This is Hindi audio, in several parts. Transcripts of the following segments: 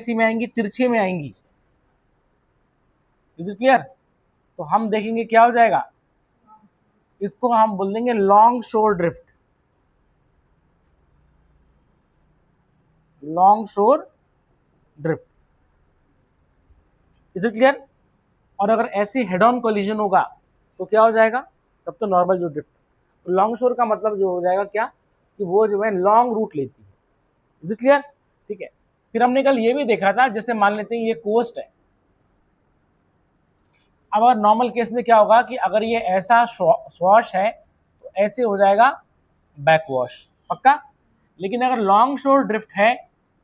ऐसी में आएंगी, तिरछे में आएंगी। Is it clear? तो हम देखेंगे क्या हो जाएगा, इसको हम बोल देंगे लॉन्ग शोर ड्रिफ्ट। लॉन्ग शोर ड्रिफ्ट। Is it clear? और अगर ऐसे हेड ऑन कोलिजन होगा तो क्या हो जाएगा, तब तो नॉर्मल जो ड्रिफ्ट। तो लॉन्ग शोर का मतलब जो हो जाएगा क्या, कि वो जो है लॉन्ग रूट लेती है। Is it clear? ठीक है। फिर हमने कल ये भी देखा था, जैसे मान लेते हैं ये कोस्ट है। अब अगर नॉर्मल केस में क्या होगा कि अगर ये ऐसा स्वॉश है तो ऐसे हो जाएगा बैक वॉश, पक्का। लेकिन अगर लॉन्ग शोर ड्रिफ्ट है,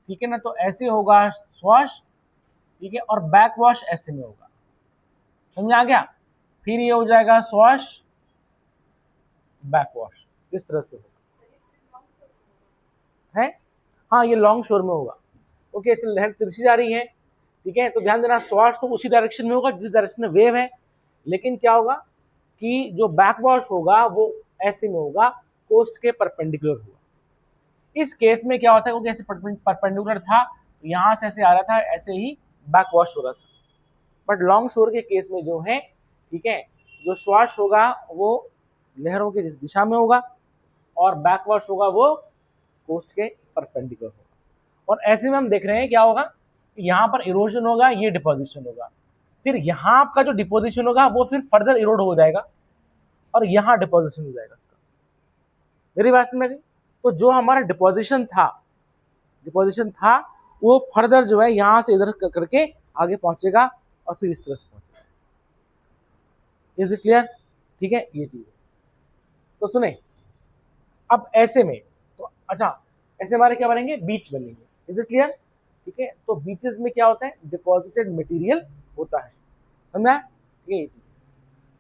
ठीक है ना, तो ऐसे होगा स्वॉश, ठीक है, और बैक वॉश ऐसे में होगा। समझ आ गया? फिर ये हो जाएगा स्वॉश, बैक वॉश, इस तरह से होगा है। हाँ, ये लॉन्ग शोर में होगा। ओके, इसलिए लहर तिरछी जा रही है, ठीक है। तो ध्यान देना, स्वॉश तो उसी डायरेक्शन में होगा जिस डायरेक्शन में वेव है, लेकिन क्या होगा कि जो बैक वॉश होगा वो ऐसे में होगा, कोस्ट के परपेंडिकुलर होगा। इस केस में क्या होता है, क्योंकि ऐसे परपेंडिकुलर था, यहां से ऐसे आ रहा था, ऐसे ही बैक वॉश हो रहा था। बट लॉन्ग शोर के केस में जो है, ठीक है, जो स्वॉश होगा वो लहरों की दिशा में होगा, और बैक वॉश होगा वो कोस्ट के परपेंडिकुलर होगा। और ऐसे में हम देख रहे हैं क्या होगा, यहाँ पर इरोजन होगा, ये डिपोजिशन होगा, फिर यहाँ का जो डिपोजिशन होगा वो फिर फर्दर इरोड हो जाएगा, और यहाँ डिपोजिशन हो जाएगा इसका। मेरी बात समझ में? तो जो हमारा डिपोजिशन था वो फर्दर जो है यहाँ से इधर करके आगे पहुंचेगा, और फिर इस तरह से पहुंचेगा। Is it clear? ठीक है, ये चीज। तो सुने, अब ऐसे में तो अच्छा, ऐसे हमारे क्या बनेंगे, बीच बनेंगे। Is it clear? ठीक है। तो बीचेस में क्या होता है, डिपॉजिटेड मटेरियल होता है, समझा? ये चीज।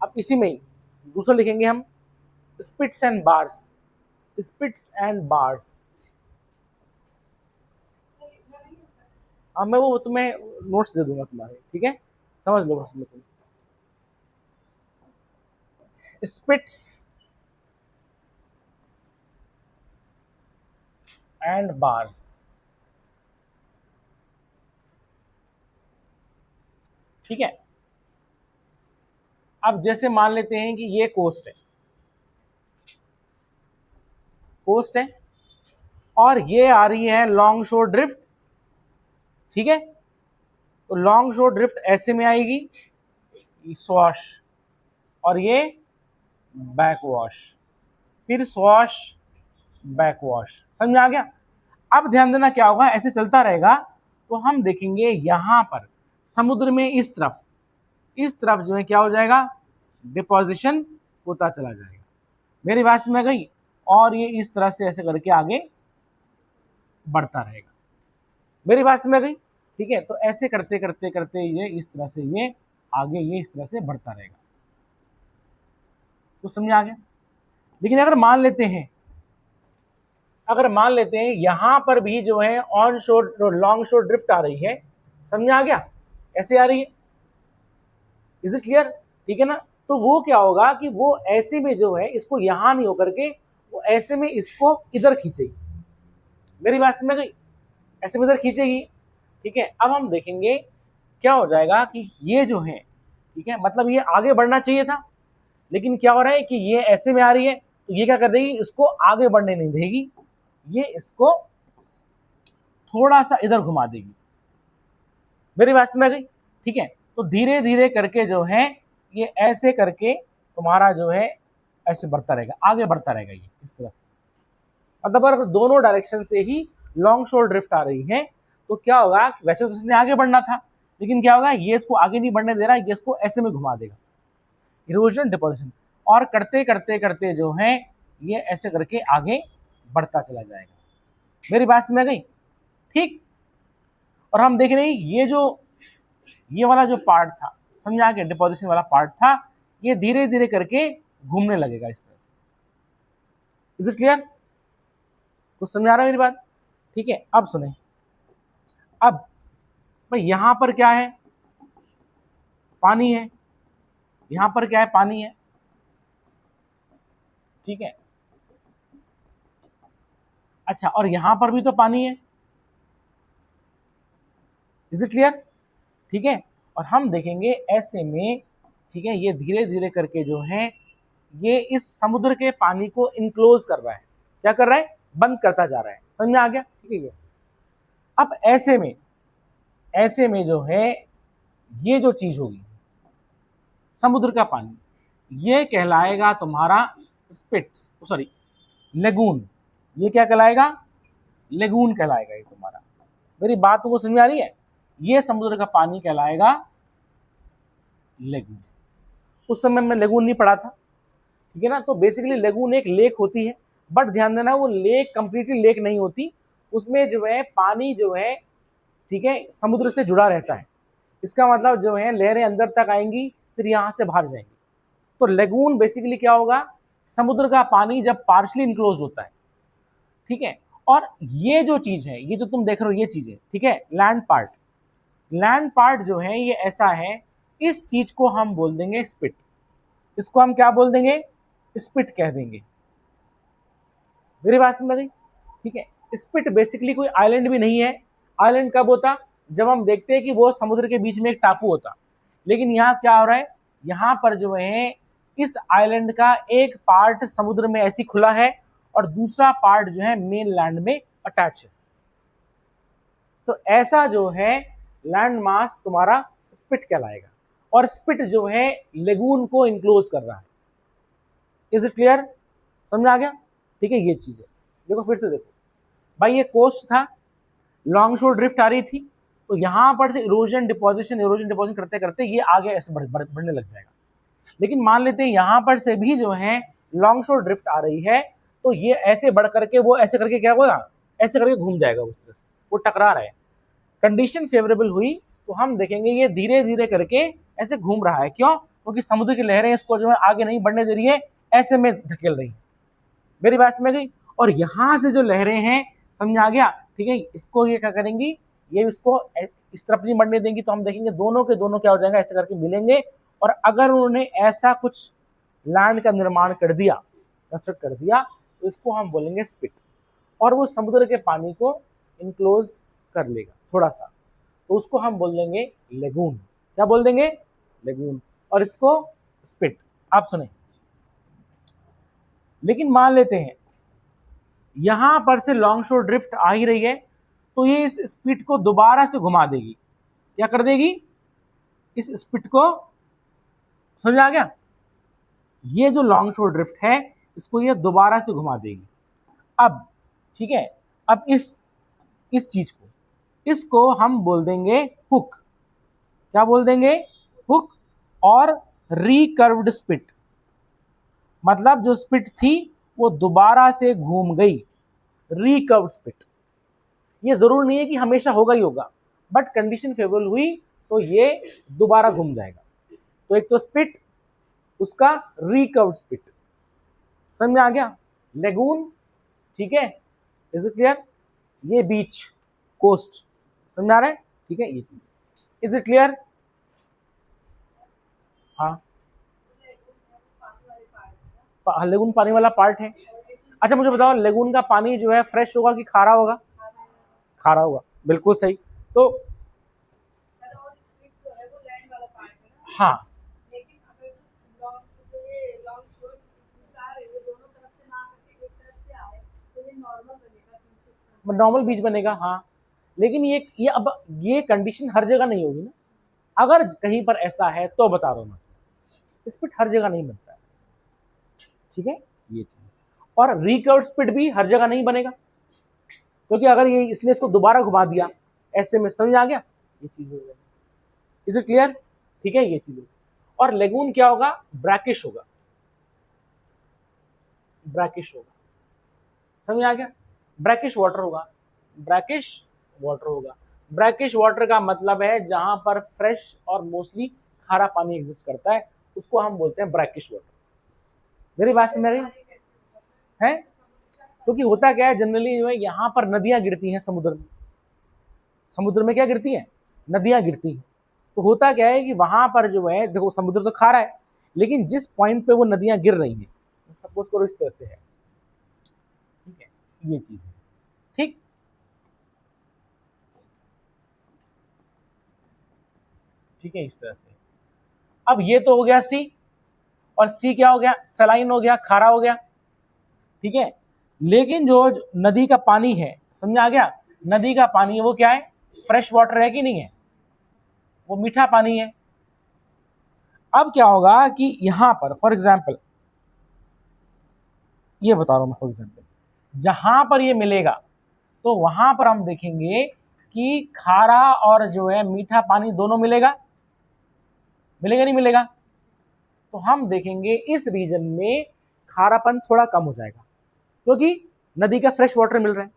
अब इसी में ही दूसरा लिखेंगे हम, spits and bars. Spits and bars. अब मैं वो तुम्हें नोट्स दे दूंगा तुम्हारे, ठीक है, समझ लो बस में तुम। स्पिट्स एंड बार्स, ठीक है। अब जैसे मान लेते हैं कि ये कोस्ट है और ये आ रही है लॉन्ग शोर ड्रिफ्ट, ठीक है। तो लॉन्ग शोर ड्रिफ्ट ऐसे में आएगी, स्वॉश, और ये बैक वॉश, फिर स्वॉश, बैक वॉश। समझ में आ गया? अब ध्यान देना क्या होगा, ऐसे चलता रहेगा तो हम देखेंगे यहां पर समुद्र में इस तरफ जो है क्या हो जाएगा, डिपोजिशन होता चला जाएगा। मेरी बात में गई? और ये इस तरह से ऐसे करके आगे बढ़ता रहेगा। मेरी बात में गई? ठीक है। तो ऐसे करते करते करते ये इस तरह से ये आगे ये इस तरह से बढ़ता रहेगा। तो समझ आ गया? लेकिन अगर मान लेते हैं यहां पर भी जो है ऑन शोर लॉन्ग शोर ड्रिफ्ट आ रही है, समझ आ गया, ऐसे आ रही है। Is it clear? ठीक है ना। तो वो क्या होगा कि वो ऐसे में जो है इसको यहां नहीं होकर के वो ऐसे में इसको इधर खींचेगी। मेरी बात समझ गई? ऐसे में इधर खींचेगी, ठीक है। अब हम देखेंगे क्या हो जाएगा कि ये जो है, ठीक है, मतलब ये आगे बढ़ना चाहिए था, लेकिन क्या हो रहा है कि ये ऐसे में आ रही है, तो ये क्या कर देगी, इसको आगे बढ़ने नहीं देगी, ये इसको थोड़ा सा इधर घुमा देगी। मेरी बात समझ गई? ठीक है। तो धीरे धीरे करके जो है ये ऐसे करके तुम्हारा जो है ऐसे बढ़ता रहेगा, आगे बढ़ता रहेगा ये इस तरह से। मतलब अगर दोनों डायरेक्शन से ही लॉन्ग शोर ड्रिफ्ट आ रही है तो क्या होगा, वैसे तो इसने आगे बढ़ना था, लेकिन क्या होगा, ये इसको आगे नहीं बढ़ने दे रहा, ये इसको ऐसे में घुमा देगा, इरोजन डिपोजिशन। और करते करते करते जो है ये ऐसे करके आगे बढ़ता चला जाएगा। मेरी बात समझ गई? ठीक। और हम देख रहे हैं ये वाला जो पार्ट था, समझ आ गया, डिपोजिशन वाला पार्ट था, ये धीरे धीरे करके घूमने लगेगा इस तरह से। Is it clear? कुछ समझ आ रहा है मेरी बात? ठीक है। अब सुने, अब भाई यहां पर क्या है, पानी है, यहां पर क्या है, पानी है, ठीक है। अच्छा, और यहां पर भी तो पानी है, इज इट क्लियर? ठीक है, और हम देखेंगे ऐसे में, ठीक है, ये धीरे धीरे करके जो है ये इस समुद्र के पानी को इनक्लोज कर रहा है। क्या कर रहा है? बंद करता जा रहा है। समझ में आ गया? ठीक है। ये अब ऐसे में जो है ये जो चीज होगी समुद्र का पानी, ये कहलाएगा तुम्हारा स्पिट्स, सॉरी लेगून। ये क्या कहलाएगा? लेगून कहलाएगा ये तुम्हारा। मेरी बात तुमको समझ में आ रही है? ये समुद्र का पानी कहलाएगा लेगून। उस समय में लेगून नहीं पढ़ा था, ठीक है ना। तो बेसिकली लेगून एक लेक होती है, बट ध्यान देना वो लेक कंप्लीटली लेक नहीं होती, उसमें जो है पानी जो है, ठीक है, समुद्र से जुड़ा रहता है। इसका मतलब जो है लहरें अंदर तक आएंगी फिर यहाँ से बाहर जाएंगी। तो लेगून बेसिकली क्या होगा? समुद्र का पानी जब पार्शली इनक्लोज होता है, ठीक है। और ये जो चीज है, ये जो तुम देख रहे हो ये चीज है, ठीक है, लैंड पार्ट जो है ये ऐसा है, इस चीज को हम बोल देंगे स्पिट। इसको हम क्या बोल देंगे? स्पिट कह देंगे। मेरी बात समझ गई? ठीक है। स्पिट बेसिकली कोई आइलैंड भी नहीं है। आइलैंड कब होता? जब हम देखते हैं कि वो समुद्र के बीच में एक टापू होता। लेकिन यहाँ क्या हो रहा है? यहाँ पर जो है इस आइलैंड का एक पार्ट समुद्र में ऐसी खुला है और दूसरा पार्ट जो है मेन लैंड में अटैच है। तो ऐसा जो है लैंड मास तुम्हारा स्पिट कहलाएगा, और स्पिट जो है लेगून को इनक्लोज कर रहा है। Is it clear? समझ आ गया? ठीक है, ये चीज है। देखो फिर से देखो भाई, ये कोस्ट था, लॉन्ग शोर ड्रिफ्ट आ रही थी, तो यहां पर से इरोजन डिपोजिशन करते करते ये आगे ऐसे बढ़ने लग जाएगा। लेकिन मान लेते हैं यहां पर से भी जो है लॉन्ग शोर ड्रिफ्ट आ रही है, तो ये ऐसे बढ़ करके वो ऐसे करके क्या होगा? ऐसे करके घूम जाएगा उस तरह से, वो टकरा रहा है। कंडीशन फेवरेबल हुई तो हम देखेंगे ये धीरे धीरे करके ऐसे घूम रहा है। क्यों? क्योंकि समुद्र की लहरें इसको जो है आगे नहीं बढ़ने दे रही है, ऐसे में ढकेल रही है। मेरी बात समझ गई? और यहां से जो लहरें हैं, समझ आ गया? ठीक है, इसको ये क्या करेंगी? ये इसको इस तरफ नहीं बढ़ने देंगी, तो हम देखेंगे दोनों के दोनों क्या हो जाएंगे? ऐसे करके मिलेंगे। और अगर उन्होंने ऐसा कुछ लैंड का निर्माण कर दिया, कंस्ट्रक्ट कर दिया, तो इसको हम बोलेंगे स्पिट। और वो समुद्र के पानी को इनक्लोज कर लेगा थोड़ा सा, तो उसको हम बोल देंगे लेगून। क्या बोल देंगे? लेगून। और इसको स्पिट। आप सुने, लेकिन मान लेते हैं यहां पर से लॉन्ग शोर ड्रिफ्ट आ ही रही है, तो ये इस स्पिट को दोबारा से घुमा देगी। क्या कर देगी? इस स्पिट को, समझ आ गया? ये जो लॉन्ग शोर ड्रिफ्ट है इसको ये दोबारा से घुमा देगी। अब ठीक है, अब इस चीज को, इसको हम बोल देंगे हुक। क्या बोल देंगे? हुक। और रिकर्व्ड स्पिट, मतलब जो स्पिट थी वो दोबारा से घूम गई। रिकर्व्ड स्पिट। ये जरूर नहीं है कि हमेशा होगा ही होगा, बट कंडीशन फेवरेबल हुई तो ये दोबारा घूम जाएगा। तो एक तो स्पिट, उसका रिकर्व्ड स्पिट। समझ में आ गया? लेगून, ठीक है, इज इट क्लियर? ये बीच, कोस्ट, समझ में आ रहा है? ठीक है, ये इज इट क्लियर? हाँ, लेगून पानी वाला पार्ट है। अच्छा मुझे बताओ, लेगून का पानी जो है फ्रेश होगा कि खारा होगा? खारा होगा, बिल्कुल सही। तो हाँ, नॉर्मल बीच बनेगा, हाँ। लेकिन ये अब ये कंडीशन हर जगह नहीं होगी ना। अगर कहीं पर ऐसा है तो बता रहा हूं मैं, स्पिट हर जगह नहीं बनता है, ठीक है, ये चीज। और रिकर्व स्पिट भी हर जगह नहीं बनेगा, क्योंकि अगर ये इसने इसको दोबारा घुमा दिया ऐसे में, समझ आ गया? ये चीज हो जाएगी। Is it clear? ठीक है, ये चीज। और लेगून क्या होगा? ब्रैकिश होगा। ब्रैकिश होगा, समझ आ गया? ब्रैकिश वाटर होगा। ब्रैकिश वाटर होगा। ब्रैकिश वाटर का मतलब है जहां पर फ्रेश और मोस्टली खारा पानी एग्जिस्ट करता है, उसको हम बोलते हैं ब्रैकिश वाटर। मेरी बात समझ रही है? क्योंकि होता क्या है, जनरली जो है यहाँ पर नदियां गिरती हैं समुद्र में। समुद्र में क्या गिरती हैं? नदियां गिरती हैं। तो होता क्या है कि वहां पर जो है, देखो समुद्र तो खारा है, लेकिन जिस पॉइंट पे वो नदियां गिर रही हैं, सपोज करो इस तरह से है, ठीक है, ये चीज है, ठीक। ठीक है, इस तरह से। अब ये तो हो गया सी, और सी क्या हो गया, सलाइन हो गया, खारा हो गया, ठीक है। लेकिन जो नदी का पानी है, समझ आ गया, नदी का पानी वो क्या है, फ्रेश वाटर है कि नहीं है, वो मीठा पानी है। अब क्या होगा कि यहां पर फॉर एग्जाम्पल, ये बता रहा हूं मैं, फॉर एग्जाम्पल जहां पर ये मिलेगा तो वहां पर हम देखेंगे कि खारा और जो है मीठा पानी दोनों मिलेगा, मिलेगा नहीं मिलेगा, तो हम देखेंगे इस रीजन में खारापन थोड़ा कम हो जाएगा, क्योंकि नदी का फ्रेश वाटर मिल रहा है।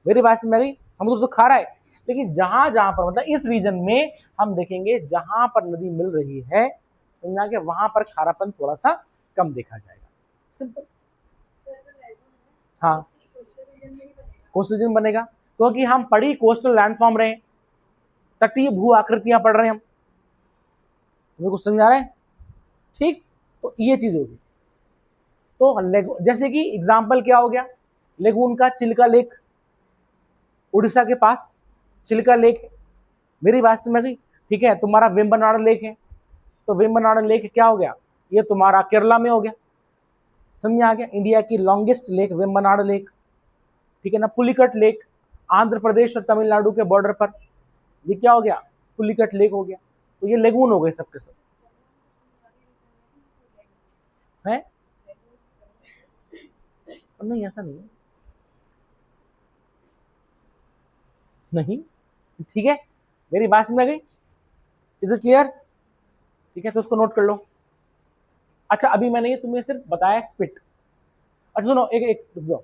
मेरी बात समझ गई, समुद्र तो खारा है, लेकिन जहां जहां पर मतलब इस रीजन में हम देखेंगे जहां पर नदी मिल रही है, समझा के वहां पर खारापन थोड़ा सा कम देखा जाएगा, सिंपल। हाँ, कोस्टल रीजन बनेगा, क्योंकि हम पढ़ी कोस्टल लैंडफॉर्म रहे, तटीय भू आकृतियां पढ़ रहे हैं हम, तुम्हें कुछ समझ आ रहा है, ठीक। तो ये चीज होगी। तो जैसे कि एग्जाम्पल क्या हो गया, लेगून का चिल्का लेक, उड़ीसा के पास चिल्का लेक है, मेरी बात समझ गई, ठीक है। तुम्हारा वेम्बनाड लेक है, तो वेम्बनाड लेक क्या हो गया, ये तुम्हारा केरला में हो गया, समझ आ गया। इंडिया की लॉन्गेस्ट लेक वेम्बनाड लेक, ठीक है ना। पुलिकट लेक, आंध्र प्रदेश और तमिलनाडु के बॉर्डर पर, ये क्या हो गया, पुलिकट लेक हो गया। तो ये लेगून हो गए सबके सब, है नहीं, ऐसा नहीं है, नहीं, ठीक है। मेरी बात समझ गई, इज इट क्लियर, ठीक है। तो उसको नोट कर लो। अच्छा, अभी मैंने ये तुम्हें सिर्फ बताया स्पिट। अच्छा सुनो, एक एक रुक जाओ,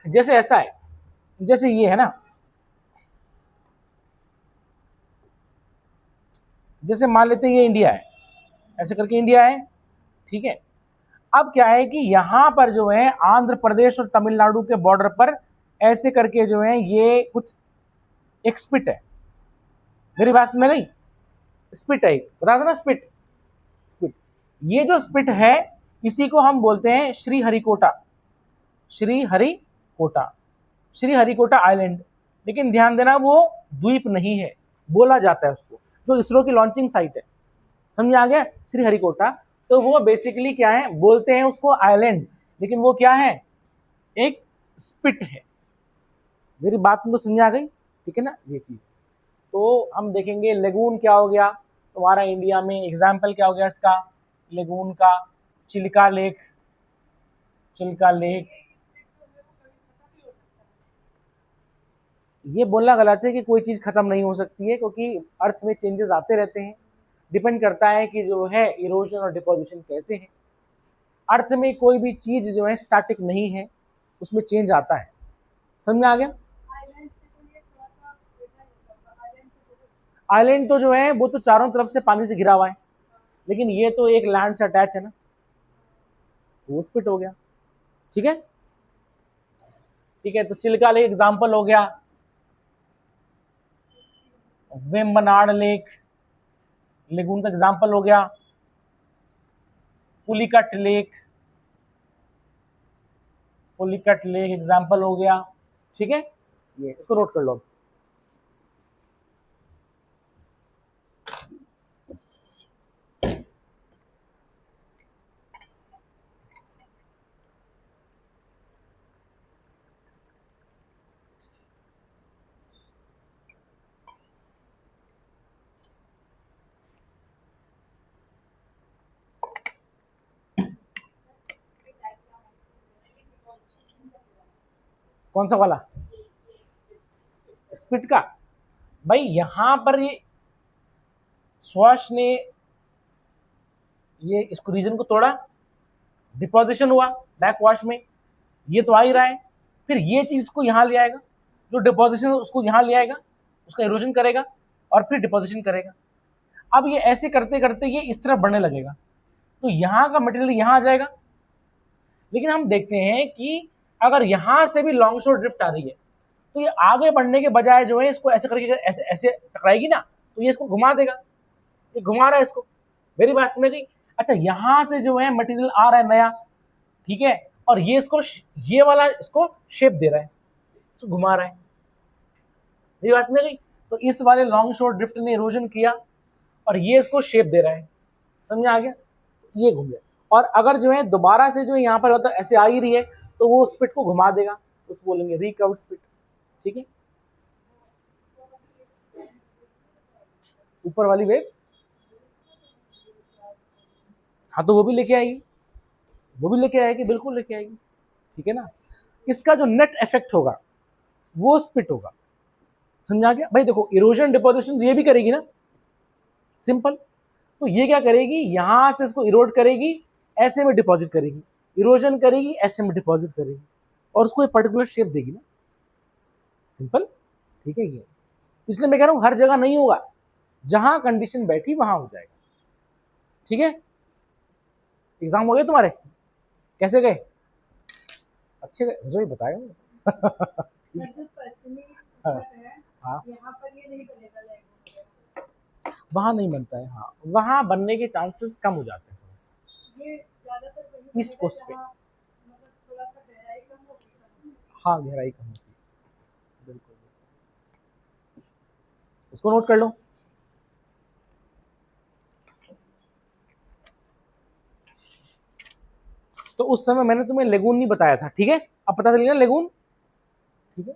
जैसे ऐसा है, जैसे ये है ना, जैसे मान लेते हैं ये इंडिया है, ऐसे करके इंडिया है, ठीक है। अब क्या है कि यहां पर जो है आंध्र प्रदेश और तमिलनाडु के बॉर्डर पर ऐसे करके जो है ये कुछ एक स्पिट है, मेरी बात में गई, स्पिट है, बता दो ना, स्पिट, स्पिट। ये जो स्पिट है इसी को हम बोलते हैं श्रीहरिकोटा, श्रीहरिकोटा, श्रीहरिकोटा आइलैंड। लेकिन ध्यान देना वो द्वीप नहीं है, बोला जाता है उसको, जो इसरो की लॉन्चिंग साइट है, समझ आ गया, श्रीहरिकोटा। तो वो बेसिकली क्या है, बोलते हैं उसको आइलैंड, लेकिन वो क्या है, एक स्पिट है। मेरी बात तुमको समझ आ गई, ठीक है ना, ये चीज। तो हम देखेंगे लेगून क्या हो गया तुम्हारा इंडिया में, एग्जाम्पल क्या हो गया इसका, लेगून का चिल्का लेक, चिल्का लेक। ये बोलना गलत है कि कोई चीज खत्म नहीं हो सकती है, क्योंकि अर्थ में चेंजेस आते रहते हैं, डिपेंड करता है कि जो है इरोजन और डिपोजिशन कैसे है। अर्थ में कोई भी चीज जो है स्टैटिक नहीं है, उसमें चेंज आता है, समझ में आ गया। आइलैंड तो जो है वो तो चारों तरफ से पानी से घिरा हुआ है, लेकिन ये तो एक लैंड से अटैच है ना, तो वो स्पिट हो गया, ठीक है, ठीक है। तो चिल्का लेक एग्जाम्पल हो गया, वेम्बनाड लेक लेगून का एग्जाम्पल हो गया, Pulicat lake, Pulicat lake example हो गया, ठीक है। ये इसको नोट कर लो। कौन सा वाला, स्पिट का, भाई यहां पर ये स्वॉश ने ये इसको रीजन को तोड़ा, डिपोजिशन हुआ बैक वॉश में, ये तो आ ही रहा है, फिर ये चीज को यहां ले आएगा, जो डिपोजिशन उसको यहां ले आएगा, उसका इरोजन करेगा और फिर डिपोजिशन करेगा। अब ये ऐसे करते करते ये इस तरफ बढ़ने लगेगा, तो यहाँ का मटेरियल यहाँ आ जाएगा। लेकिन हम देखते हैं कि अगर यहाँ से भी लॉन्ग शोर ड्रिफ्ट आ रही है, तो ये आगे बढ़ने के बजाय जो है इसको ऐसे करके ऐसे ऐसे टकराएगी ना, तो ये इसको घुमा देगा, ये घुमा रहा है इसको, मेरी बात समझ गई। अच्छा, यहाँ से जो है मटेरियल आ रहा है नया, ठीक है, और ये इसको ये वाला इसको शेप दे रहा है, इसको घुमा रहा है, मेरी बात समझ गई। तो इस वाले लॉन्ग शोर ड्रिफ्ट ने इरोजन किया और ये इसको शेप दे रहा है, समझ में आ गया, ये घूम गया। और अगर जो है दोबारा से जो है यहाँ पर मतलब ऐसे आ ही रही है तो वो स्पिट को घुमा देगा, उसको बोलेंगे रिकर्व्ड स्पिट, ठीक है। ऊपर वाली वेव, हाँ तो वो भी लेके आएगी, वो भी लेके आएगी, बिल्कुल लेके आएगी, ठीक है ना। इसका जो नेट इफेक्ट होगा वो स्पिट होगा, समझा गया भाई। देखो इरोजन डिपोजिशन ये भी करेगी ना, सिंपल। तो ये क्या करेगी, यहां से इसको इरोड करेगी, ऐसे में डिपॉजिट करेगी, इरोजन करेगी, ऐसे में डिपॉजिट करेगी, और उसको एक पर्टिकुलर शेप देगी ना, सिंपल, ठीक है। ये इसलिए मैं कह रहा हूं हर जगह नहीं होगा, जहां कंडीशन बैठी वहां हो जाएगा, ठीक है। एग्जाम हो गए तुम्हारे, कैसे गए, अच्छे गए, मुझे भी बताएगा। हाँ हाँ, वहां नहीं बनता है, हाँ वहां बनने के चांसेस कम हो जाते हैं ईस्ट कोस्ट पे, हाँ गहराई कम होती है, बिल्कुल। इसको नोट कर लो। तो उस समय मैंने तुम्हें लेगून नहीं बताया था, ठीक है, अब पता चल गया लेगून, ठीक है।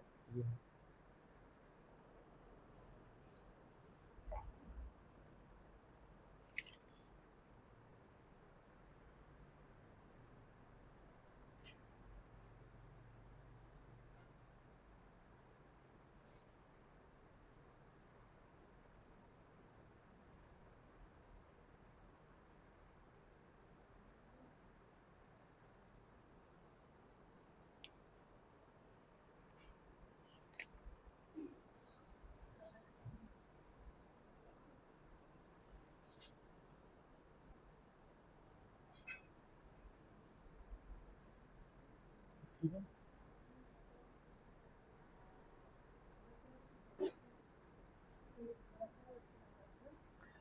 ठीक है,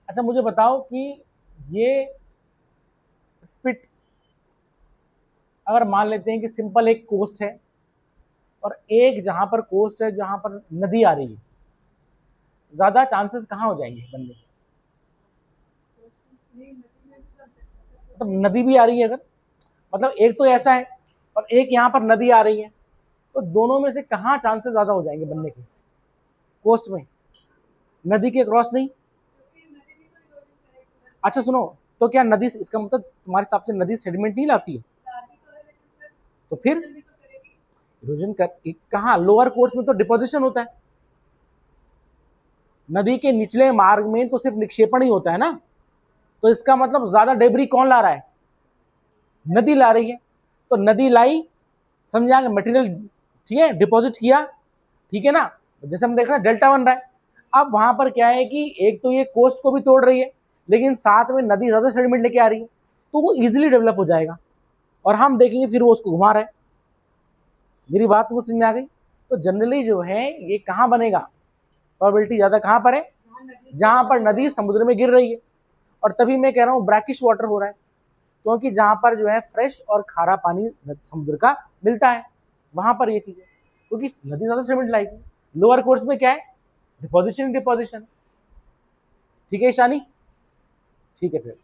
अच्छा मुझे बताओ कि ये स्पिट अगर मान लेते हैं कि सिंपल एक कोस्ट है और एक जहां पर कोस्ट है जहां पर नदी आ रही है, ज्यादा चांसेस कहाँ हो जाएंगे बनने के, मतलब नदी भी आ रही है अगर, मतलब एक तो ऐसा है और एक यहाँ पर नदी आ रही है, तो दोनों में से कहाँ चांसेस ज्यादा हो जाएंगे बनने के, कोस्ट में, नदी के क्रॉस नहीं। अच्छा सुनो, तो क्या नदी, इसका मतलब तुम्हारे हिसाब से नदी सेडिमेंट नहीं लाती है, तो फिर इरोजन कर कहाँ, लोअर कोर्स में तो डिपोजिशन होता है, नदी के निचले मार्ग में तो सिर्फ निक्षेपण ही होता है ना, तो इसका मतलब ज्यादा डेबरी कौन ला रहा है, नदी ला रही है। तो नदी लाई, समझा, मटेरियल, ठीक है, डिपॉजिट किया, ठीक है ना, जैसे हम देख रहे हैं डेल्टा बन रहा है। अब वहां पर क्या है कि एक तो ये कोस्ट को भी तोड़ रही है, लेकिन साथ में नदी ज्यादा सेडिमेंट लेके आ रही है, तो वो इजिली डेवलप हो जाएगा और हम देखेंगे फिर वो उसको घुमा रहा है। मेरी बात तो समझ में आ गई। तो जनरली जो है ये कहाँ बनेगा, प्रोबेबिलिटी ज्यादा कहाँ पर है, जहां पर नदी समुद्र में गिर रही है, और तभी मैं कह रहा हूँ ब्रैकिश वाटर हो रहा है, क्योंकि जहां पर जो है फ्रेश और खारा पानी समुद्र का मिलता है, वहां पर ये चीज है, क्योंकि नदी ज्यादा सेडिमेंट लाएगी। लोअर कोर्स में क्या है, डिपोजिशन डिपोजिशन, ठीक है ईशानी, ठीक है। फिर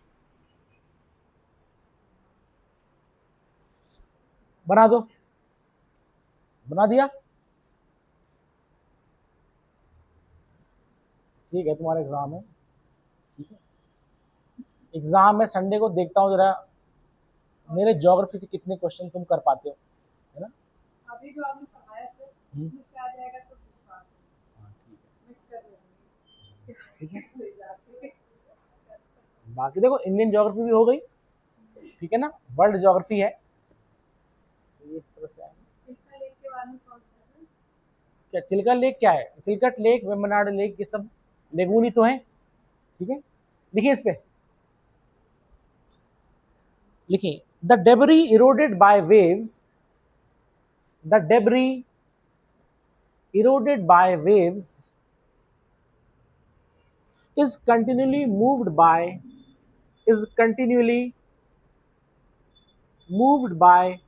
बना दो, बना दिया, ठीक है, तुम्हारा एग्जाम है, ठीक है। एग्जाम में संडे को देखता हूँ जरा मेरे ज्योग्राफी से कितने क्वेश्चन तुम कर पाते हो, है ना। अभी जो आपने पढ़ाया सर, इसमें से आ जाएगा तो हाँ, ठीक है, ठीक है। बाकी देखो इंडियन ज्योग्राफी भी हो गई, ठीक है ना, वर्ल्ड ज्योग्राफी है, ये इस तरह से आएगा। क्या चिल्का लेक क्या है, चिलकट लेक, वेम्बनाड लेक, ये सब लेगून ही तो है, ठीक है। लिखिए इस पे, लिखिए the debris eroded by waves, the debris eroded by waves is continually moved by, is continually moved by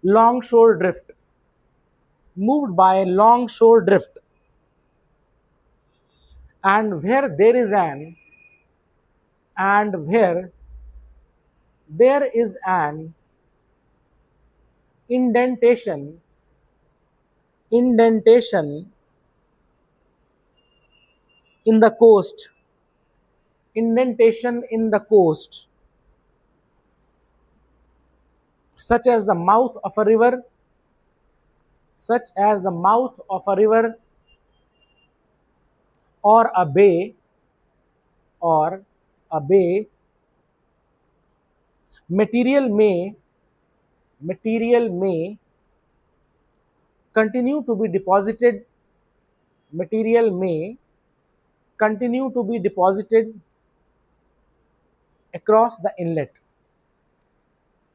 longshore drift, moved by longshore drift, and where there is an and where there is an indentation in the coast, indentation in the coast, such as the mouth of a river, such as the mouth of a river or a bay, or a bay, material may continue to be deposited, material may continue to be deposited across the inlet,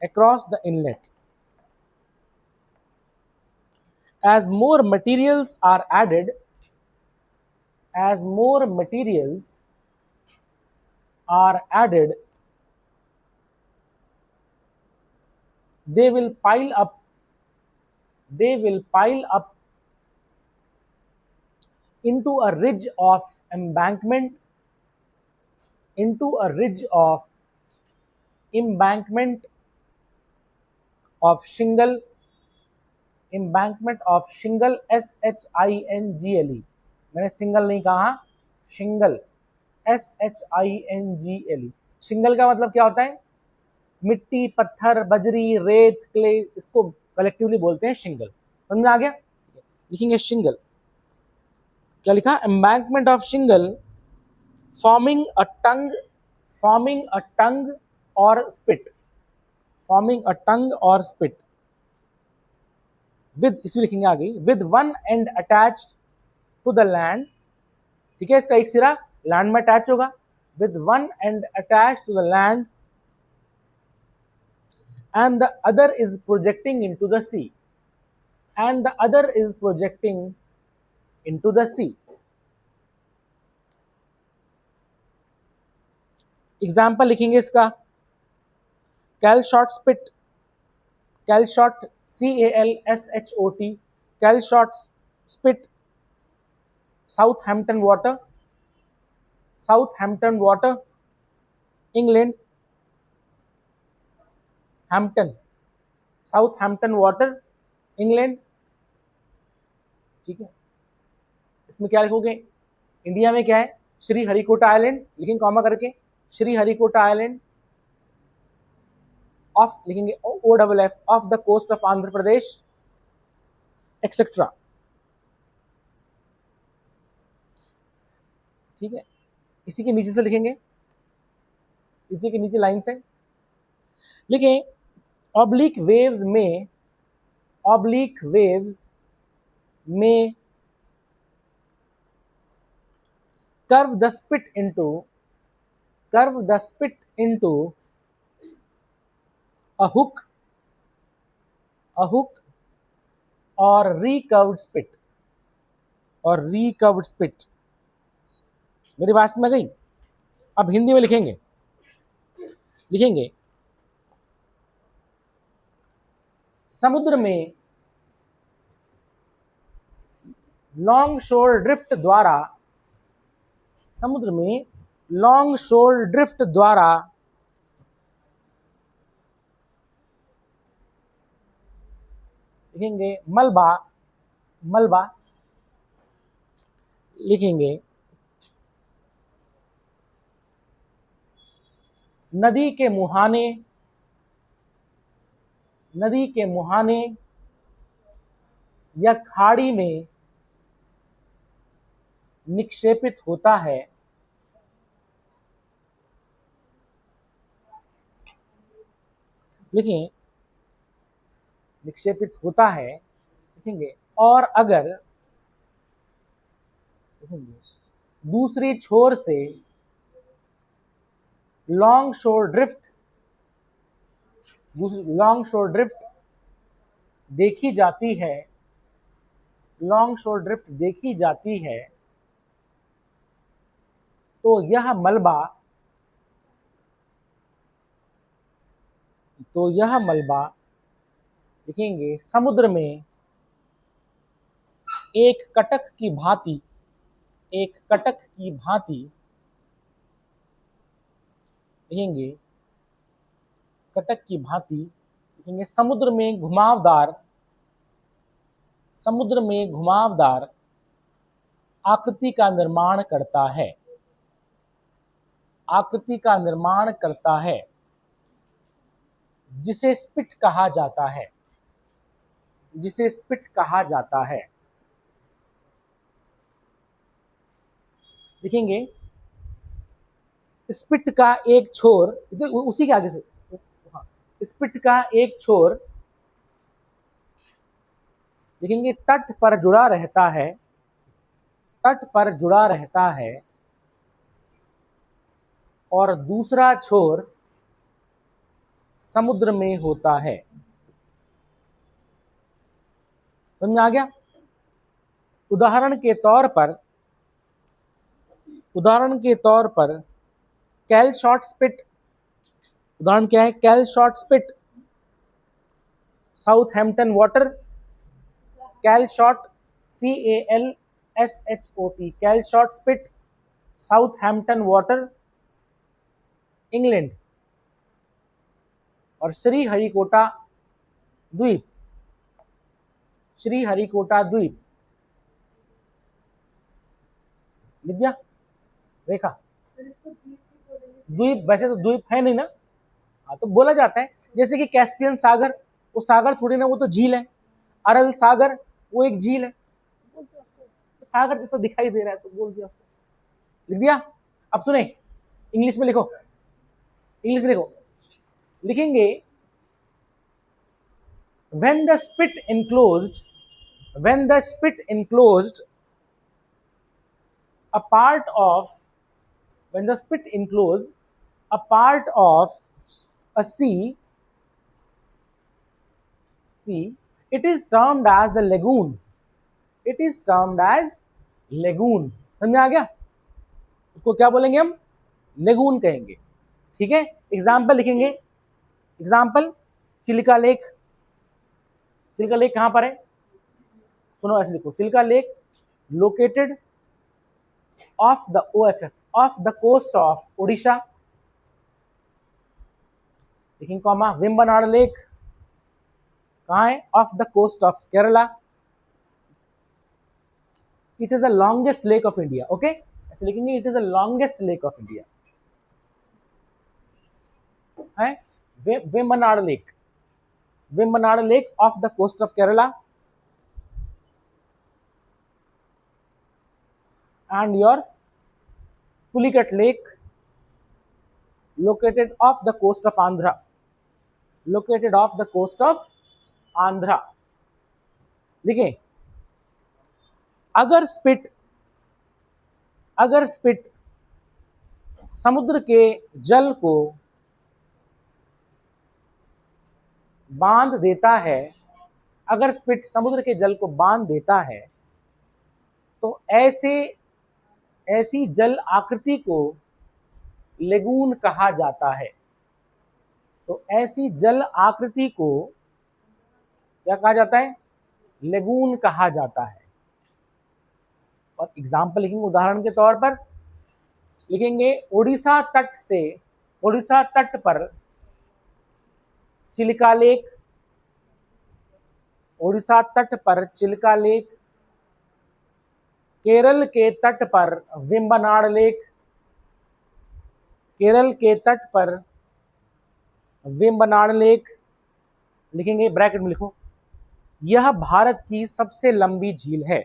across the inlet. As more materials are added, as more materials are added, they will pile up, they will pile up into a ridge of embankment, into a ridge of embankment of shingle, embankment of shingle, SHINGLE. मैंने सिंगल नहीं कहा, शिंगल, SHINGLE. शिंगल का मतलब क्या होता है? मिट्टी, पत्थर, बजरी, रेत, क्ले, इसको कलेक्टिवली बोलते हैं शिंगल. समझ में आ गया? लिखेंगे शिंगल. क्या लिखा? एम्बैंकमेंट ऑफ शिंगल फॉर्मिंग अ टंग और स्पिट, फॉर्मिंग अ टंग और स्पिट विद, इसमें लिखेंगे आगे, with one end attached to the land. ठीक है, इसका एक सिरा लैंड में अटैच होगा. With one end attach to the land and the other is projecting into the sea, and the other is projecting into the sea. Example लिखेंगे इसका. Calshot spit, Calshot, CALSHOT, Calshot spit, Southampton water, Southampton water, England, Hampton, Southampton water, England. ठीक है, इसमें क्या लिखोगे? इंडिया में क्या है? श्री हरिकोटा आइलैंड, लिखेंगे कॉमा करके, श्री हरिकोटा आइलैंड ऑफ, लिखेंगे OFF, off the coast of Andhra Pradesh, etcetera. ठीक है, इसी के नीचे से लिखेंगे, इसी के नीचे लाइन से लिखें, ऑब्लिक वेव्स में, ऑब्लिक वेव्स में curve the spit into, curve the spit into a hook or recurved spit, or recurved spit. मेरी बात में गई? अब हिंदी में लिखेंगे, लिखेंगे समुद्र में लॉन्ग शोर ड्रिफ्ट द्वारा, समुद्र में लॉन्ग शोर ड्रिफ्ट द्वारा लिखेंगे मलबा, मलबा, लिखेंगे नदी के मुहाने, नदी के मुहाने या खाड़ी में निक्षेपित होता है, लिखें निक्षेपित होता है, लिखेंगे और अगर, लिखेंगे दूसरी छोर से लॉन्ग शोर ड्रिफ्ट, लॉन्ग शोर ड्रिफ्ट देखी जाती है, लॉन्ग शोर ड्रिफ्ट देखी जाती है, तो यह मलबा, तो यह मलबा, लिखेंगे समुद्र में एक कटक की भांति, एक कटक की भांति, लिखेंगे कटक की भांति, लिखेंगे समुद्र में घुमावदार, समुद्र में घुमावदार आकृति का निर्माण करता है, आकृति का निर्माण करता है, जिसे स्पिट कहा जाता है, जिसे स्पिट कहा जाता है। लिखेंगे स्पिट का एक छोर, उसी के आगे से, हाँ, स्पिट का एक छोर लिखेंगे तट पर जुड़ा रहता है, तट पर जुड़ा रहता है, और दूसरा छोर समुद्र में होता है। समझ आ गया? उदाहरण के तौर पर, उदाहरण के तौर पर कैलशॉट स्पिट, उदाहरण क्या है? Calshot spit, Southampton water, Calshot CALSHOT, Calshot spit, Southampton water, England, और श्रीहरिकोटा द्वीप, श्रीहरिकोटा द्वीप, लिख दिया रेखा? द्वीप, वैसे तो द्वीप है नहीं ना, हाँ तो बोला जाता है, जैसे कि कैस्पियन सागर, वो सागर थोड़ी ना, वो तो झील है। अरल सागर वो एक झील है, सागर जैसा दिखाई दे रहा है तो बोल दिया उसको, लिख दिया। अब सुने, इंग्लिश में लिखो, इंग्लिश में लिखो, लिखेंगे when the spit enclosed, when the spit enclosed a part of, when the spit enclosed a part of a sea, it is termed as the lagoon, it is termed as lagoon। समझ में आ गया? उसको क्या बोलेंगे हम? लेगून कहेंगे। ठीक है, एग्जाम्पल लिखेंगे, example Chilka lake, Chilka lake कहां पर है? सुनो ऐसे लिखो, Chilka lake located off the OFF, off the coast of Odisha, लिखेंगे कॉमा, वेम्बनाड लेक कहाँ है? Off the coast of Kerala, it is the longest lake of India. Okay, ऐसे लिखेंगे, it is the longest lake of India है Vembanad lake, Vembanad lake off the coast of Kerala, and your Pulicat Lake located off the coast of Andhra, located off the coast of Andhra। देखिए, अगर स्पिट, अगर स्पिट समुद्र के जल को बांध देता है, अगर स्पिट समुद्र के जल को बांध देता है, तो ऐसी जल आकृति को लेगून कहा जाता है। तो ऐसी जल आकृति को क्या कहा जाता है? लेगून कहा जाता है। और एग्जाम्पल लिखेंगे, उदाहरण के तौर पर लिखेंगे, उड़ीसा तट से, उड़ीसा तट पर चिल्का लेक, उड़ीसा तट पर चिल्का लेक, केरल के तट पर वेम्बनाड लेक, केरल के तट पर वेम्बनाड लेक, लिखेंगे ब्रैकेट में लिखो, यह भारत की सबसे लंबी झील है,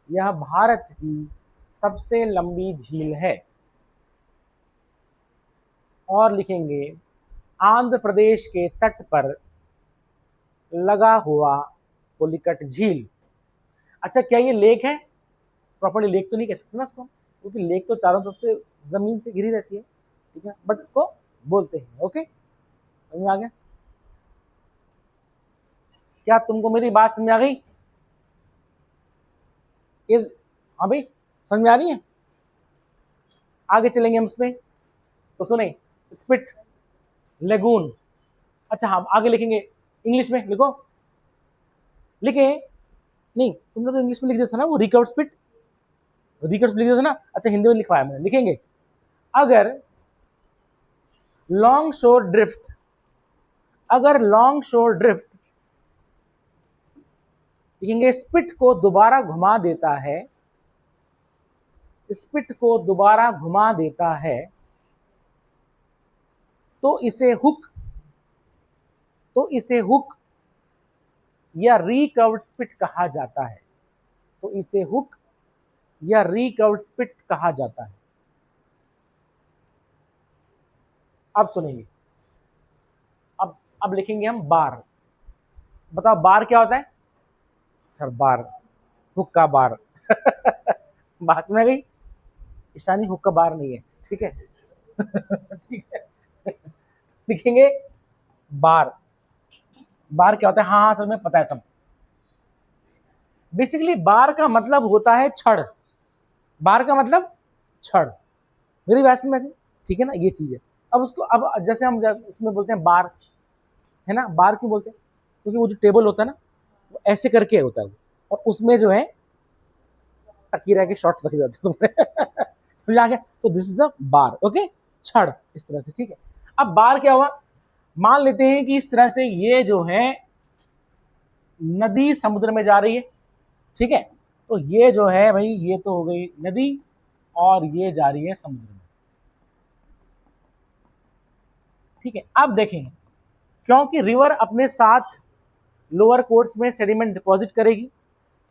यह भारत की सबसे लंबी झील है। और लिखेंगे आंध्र प्रदेश के तट पर लगा हुआ पुलिकट झील। अच्छा, क्या ये लेक है? प्रॉपर्ली लेक तो नहीं कह सकते ना इसको, क्योंकि लेक तो चारों तरफ से जमीन से घिरी रहती है, ठीक है, बट इसको बोलते हैं। ओके, समझ में आ गया? क्या तुमको मेरी बात समझ आ गई? हाँ भाई, समझ में आ रही है? आगे चलेंगे हम इसमें, तो सुने, स्पिट, लेगून। अच्छा हाँ, आगे लिखेंगे, इंग्लिश में लिखो, लिखे नहीं, तुमने तो इंग्लिश में लिख दिया था ना वो रिकवर्ड स्पिट, रिकर्व लिख दिया था ना, अच्छा हिंदी में लिखवाया मैंने, लिखेंगे अगर लॉन्ग शोर ड्रिफ्ट, अगर लॉन्ग शोर ड्रिफ्ट लिखेंगे स्पिट को दोबारा घुमा देता है, स्पिट को दोबारा घुमा देता है, तो इसे हुक, तो इसे हुक या रिकर्व्ड स्पिट कहा जाता है, तो इसे हुक या रिकर्व्ड स्पिट कहा जाता है। अब सुनेंगे, अब लिखेंगे हम बार। बताओ बार क्या होता है सर? बार, हुक का बार बात में गई, ईशानी हुक का बार नहीं है, ठीक है ठीक है लिखेंगे बार। बार क्या होता है? हाँ हाँ सर में पता है सब। बेसिकली बार का मतलब होता है छड़, बार का मतलब छड़, मेरी बात में गई, ठीक है ना, ये चीज है। अब उसको, अब जैसे हम उसमें बोलते हैं बार, है ना, बार क्यों बोलते हैं? क्योंकि वो जो टेबल होता है ना, वो ऐसे करके होता है, और उसमें जो है तकीरा के शॉट रखे जाते हैं समझ आ गया? तो this is the bar, okay, छड़ इस तरह से, ठीक है। अब बार क्या हुआ, मान लेते हैं कि इस तरह से ये जो है नदी समुद्र में जा रही है, ठीक है, तो ये जो है भाई, ये तो हो गई नदी और ये जा रही है समुद्र में, ठीक है। अब देखेंगे, क्योंकि रिवर अपने साथ लोअर कोर्स में सेडिमेंट डिपॉजिट करेगी,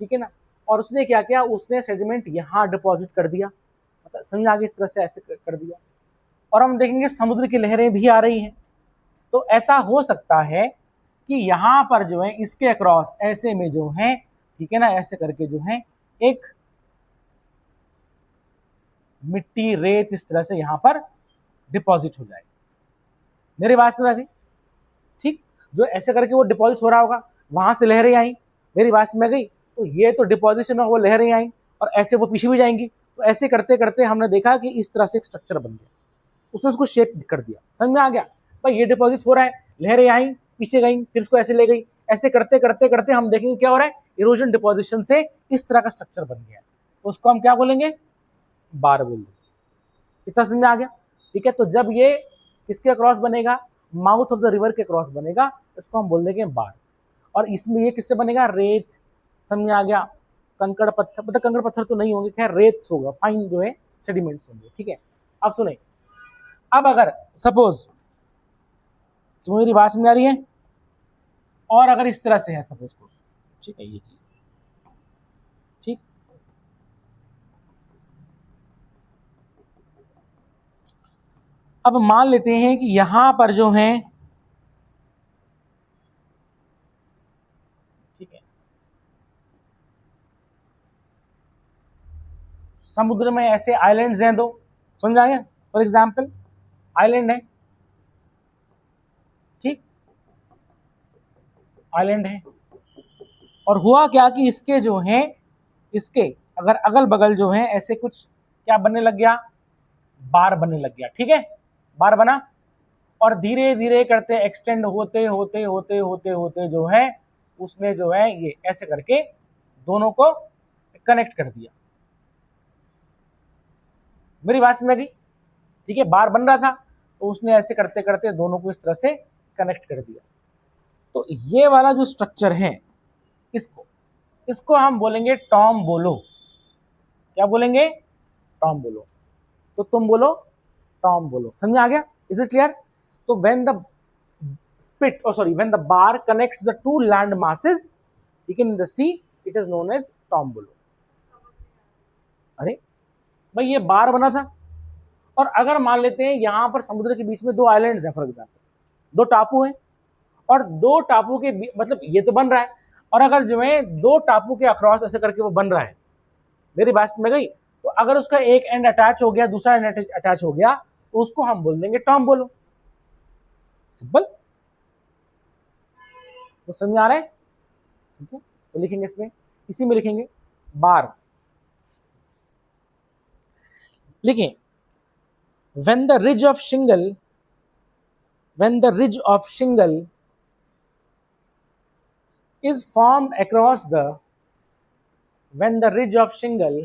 ठीक है ना, और उसने क्या किया, उसने सेडिमेंट यहाँ डिपॉजिट कर दिया, मतलब समझ आ गया, इस तरह से ऐसे कर दिया। और हम देखेंगे समुद्र की लहरें भी आ रही हैं, तो ऐसा हो सकता है कि यहाँ पर जो है इसके अक्रॉस ऐसे में जो है, ठीक है ना, ऐसे करके जो है एक मिट्टी रेत इस तरह से यहाँ पर डिपॉजिट हो जाएगी। मेरी बात समझ आ गई? ठीक, जो ऐसे करके वो डिपॉजिट हो रहा होगा, वहां से लहरें आई, मेरी बात समझ गई, तो ये तो डिपॉजिशन और वो लहरें आई और ऐसे वो पीछे भी जाएंगी, तो ऐसे करते करते हमने देखा कि इस तरह से एक स्ट्रक्चर बन गया, उसने उसको शेप कर दिया। समझ में आ गया भाई? ये डिपॉजिट हो रहा है, लहरें आई, पीछे गई, फिर इसको ऐसे ले गई, ऐसे करते करते करते हम देखेंगे क्या हो रहा है, इरोजन डिपॉजिशन से इस तरह का स्ट्रक्चर बन गया, तो उसको हम क्या बोलेंगे? बार बोल देंगे। इतना समझ में आ गया? ठीक है, तो जब ये किसके क्रॉस बनेगा, माउथ ऑफ द रिवर के क्रॉस बनेगा, इसको हम बोल देंगे बार। और इसमें ये किससे बनेगा? रेत, समझ में आ गया? कंकड़ पत्थर, मतलब कंकड़ पत्थर तो नहीं होंगे, खैर रेत होगा, फाइन जो है सेडिमेंट्स होंगे, ठीक है। अब सुने, अब अगर सपोज तुम्हें मेरी बात समझ आ रही है, और अगर इस तरह से है सपोज को, ठीक है, ये चीज ठीक, अब मान लेते हैं कि यहां पर जो है, ठीक है, समुद्र में ऐसे आइलैंड्स हैं दो, समझ आ गया? फॉर एग्जाम्पल आइलैंड है, ठीक, आइलैंड है, और हुआ क्या कि इसके जो है, इसके अगर अगल बगल जो है ऐसे कुछ क्या बनने लग गया, बार बनने लग गया, ठीक है, बार बना, और धीरे धीरे करते एक्सटेंड होते होते होते होते होते जो है उसने जो है ये ऐसे करके दोनों को कनेक्ट कर दिया। मेरी बात समझ गई? ठीक है, बार बन रहा था तो उसने ऐसे करते करते दोनों को इस तरह से कनेक्ट कर दिया। तो ये वाला जो स्ट्रक्चर है, इसको इसको हम बोलेंगे टॉम बोलो। क्या बोलेंगे? टॉम बोलो। तो तुम बोलो टॉम बोलो। समझ आ गया? Is it clear? तो when the spit, oh sorry, when the bar connects the two land masses, in the sea, it is known as tombolo. अरे भाई ये बार बना था, और अगर मान लेते हैं यहां पर समुद्र के बीच में दो आइलैंड्स हैं, फॉर एग्जाम्पल दो टापू हैं, और दो टापू के मतलब ये तो बन रहा है, और अगर जो है दो टापू के अक्रॉस ऐसे करके वो बन रहा है, मेरी बात में गई, तो अगर उसका एक एंड अटैच हो गया, दूसरा एंड अटैच हो गया, तो उसको हम बोल देंगे टॉम बोलो। सिंपल, तो समझ आ रहा है? ठीक है, तो लिखेंगे इसमें, इसी में लिखेंगे बार। लिखें when the ridge of shingle, when the ridge of shingle is formed across the, when the ridge of shingle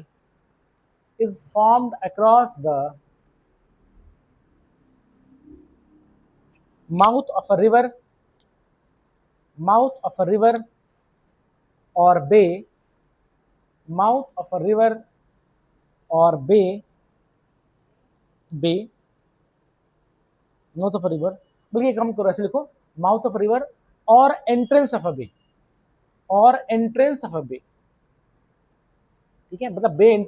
is formed across the mouth of a river or bay, mouth of a river or bay, mouth of a river, बल्कि कम करो, ऐसे लिखो माउथ ऑफ रिवर और एंट्रेंस ऑफ अ बे, और एंट्रेंस ऑफ अ बे, ठीक है, मतलब बे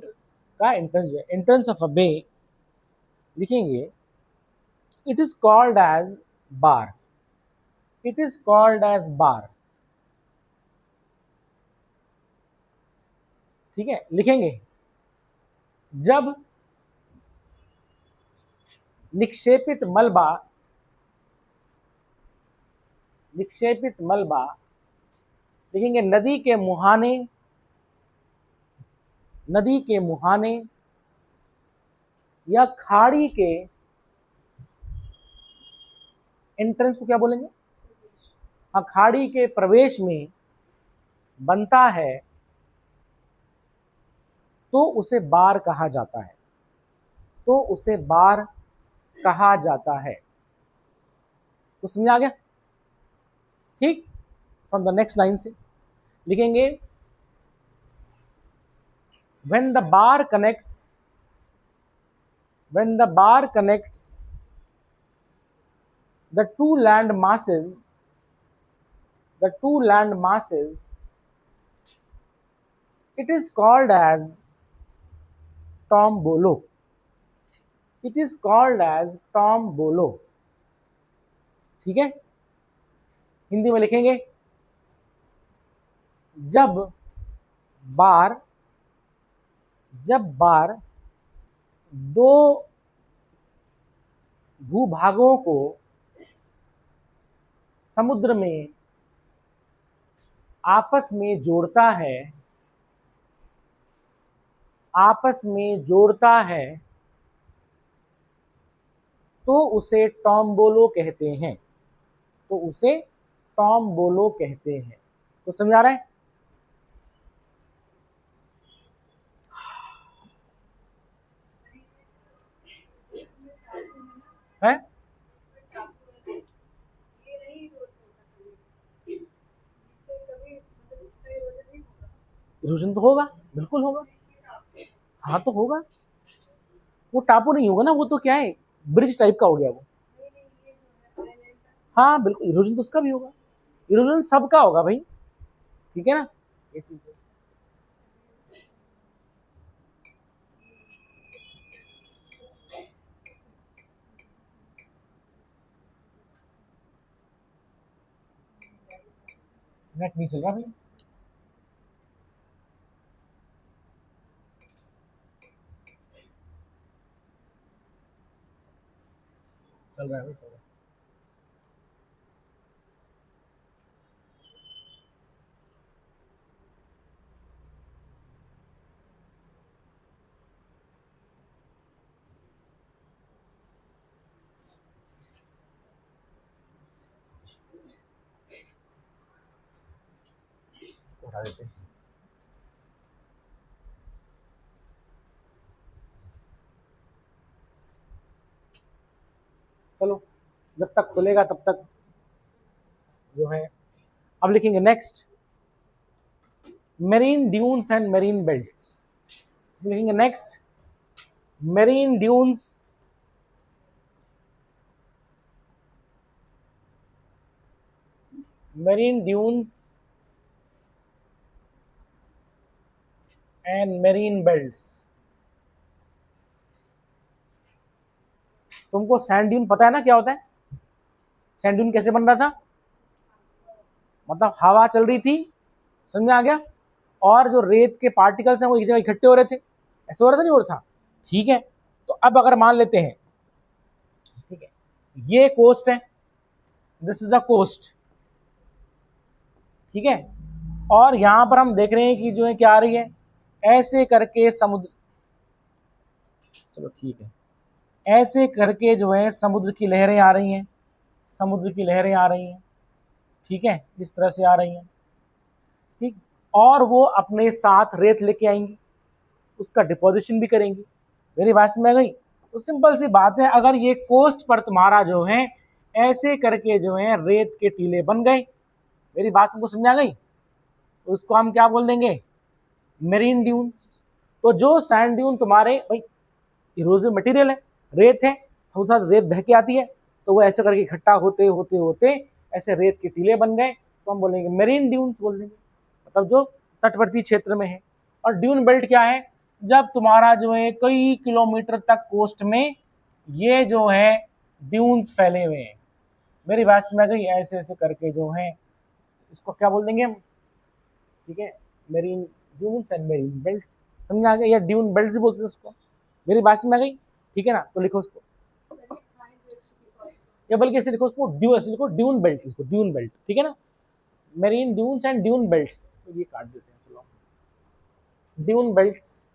का एंट्रेंस जो है, एंट्रेंस ऑफ अ बे लिखेंगे, it is called as bar, it is called as bar, ठीक है, लिखेंगे जब निक्षेपित मलबा लिखेंगे नदी के मुहाने या खाड़ी के एंट्रेंस को क्या बोलेंगे, हाँ, खाड़ी के प्रवेश में बनता है तो उसे बार कहा जाता है, तो उसे बार कहा जाता है। तो समझ आ गया, ठीक। फ्रॉम द नेक्स्ट लाइन से लिखेंगे when the bar connects the two land masses, it is called as tombolo, it is called as tombolo, ठीक है। हिंदी में लिखेंगे जब बार दो भूभागों को समुद्र में आपस में जोड़ता है तो उसे टॉम्बोलो कहते हैं, तो समझ आ रहा है? इरोजन तो होगा, बिल्कुल होगा, हाँ तो होगा, वो टापू नहीं होगा ना, वो तो क्या है, ब्रिज टाइप का हो गया वो, हाँ बिल्कुल, इरोजन तो उसका भी होगा, इरोजन सबका होगा भाई, ठीक है ना, ये चीज है। नेट नहीं चल रहा भाई, चल रहा है भाई, चल रहा है। हटा देते हैं। चलो जब तक खुलेगा तब तक जो है, अब लिखेंगे next marine dunes and marine belts, लिखेंगे next marine dunes and marine belts. तुमको सैंड ड्यून पता है ना क्या होता है, सैंड ड्यून कैसे बन रहा था, मतलब हवा चल रही थी, समझ में आ गया, और जो रेत के पार्टिकल्स हैं वो एक जगह इकट्ठे हो रहे थे, ऐसे हो रहा था, नहीं हो रहा था, ठीक है। तो अब अगर मान लेते हैं, ठीक है, ये कोस्ट है, दिस इज अ कोस्ट, ठीक है, और यहां पर हम देख रहे हैं कि जो है क्या आ रही है, ऐसे करके समुद्र, चलो ठीक है, ऐसे करके जो है समुद्र की लहरें आ रही हैं, ठीक है, इस तरह से आ रही हैं, ठीक, और वो अपने साथ रेत लेके आएंगी, उसका डिपोजिशन भी करेंगे। मेरी बात समझ में आ गई? तो सिंपल सी बात है, अगर ये कोस्ट पर तुम्हारा जो है ऐसे करके जो है रेत के टीले बन गए, मेरी बात तुमको समझ आ गई, तो उसको हम क्या बोल देंगे? Marine dunes. तो जो सैंड ड्यून तुम्हारे भाई इरोजिव मटेरियल है, रेत है, साथ रेत बह के आती है, तो वो ऐसे करके इकट्ठा होते होते होते ऐसे रेत के टीले बन गए, तो हम बोलेंगे मेरीन ड्यून्स बोल देंगे, मतलब जो तटवर्ती क्षेत्र में है। और ड्यून बेल्ट क्या है? जब तुम्हारा जो है कई किलोमीटर तक कोस्ट में ये जो है ड्यून्स फैले हुए हैं। मेरी बात समझ गई? ऐसे ऐसे करके जो है इसको क्या बोल देंगे हम? ठीक है, marine dunes and marine belts. समझ आ गया? या ड्यून बेल्ट्स बोलते हैं उसको। मेरी बात समझ आ गई? ठीक है ना? तो लिखो उसको, या बल्कि ऐसे लिखो उसको, ऐसे लिखो ड्यून बेल्ट, इसको ड्यून बेल्ट। ठीक है ना? Marine dunes and dune belts, तो ये काट देते हैं, चलो ड्यून बेल्ट्स।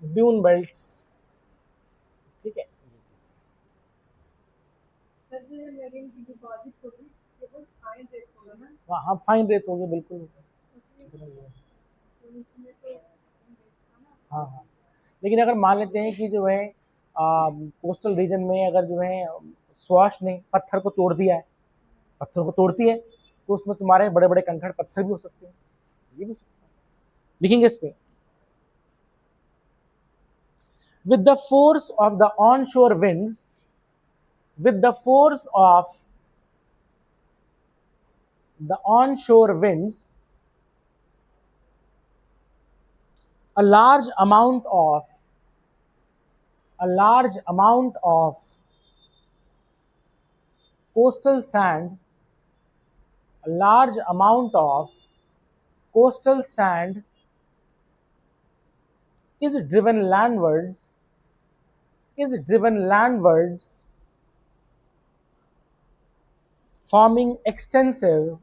ड्यून बेल्ट्स, ठीक है। सर जो ये मेरीन की डिपॉजिट होगी ये बहुत फाइन रेट होगा ना? हाँ हाँ, फाइन रेट होगी बिल्कुल। तो इसमें तो हाँ हाँ, लेकिन अगर मान लेते हैं कि जो है कोस्टल रीजन में अगर जो है स्वाश ने पत्थर को तोड़ दिया है, पत्थर को तोड़ती है, तो उसमें तुम्हारे बड़े बड़े कंकड़ पत्थर भी हो सकते हैं, ये भी हो सकता है। लिखेंगे इस पे, with the force of the onshore winds, with the force of the onshore winds, a large amount of coastal sand, a large amount of coastal sand is driven landwards, forming extensive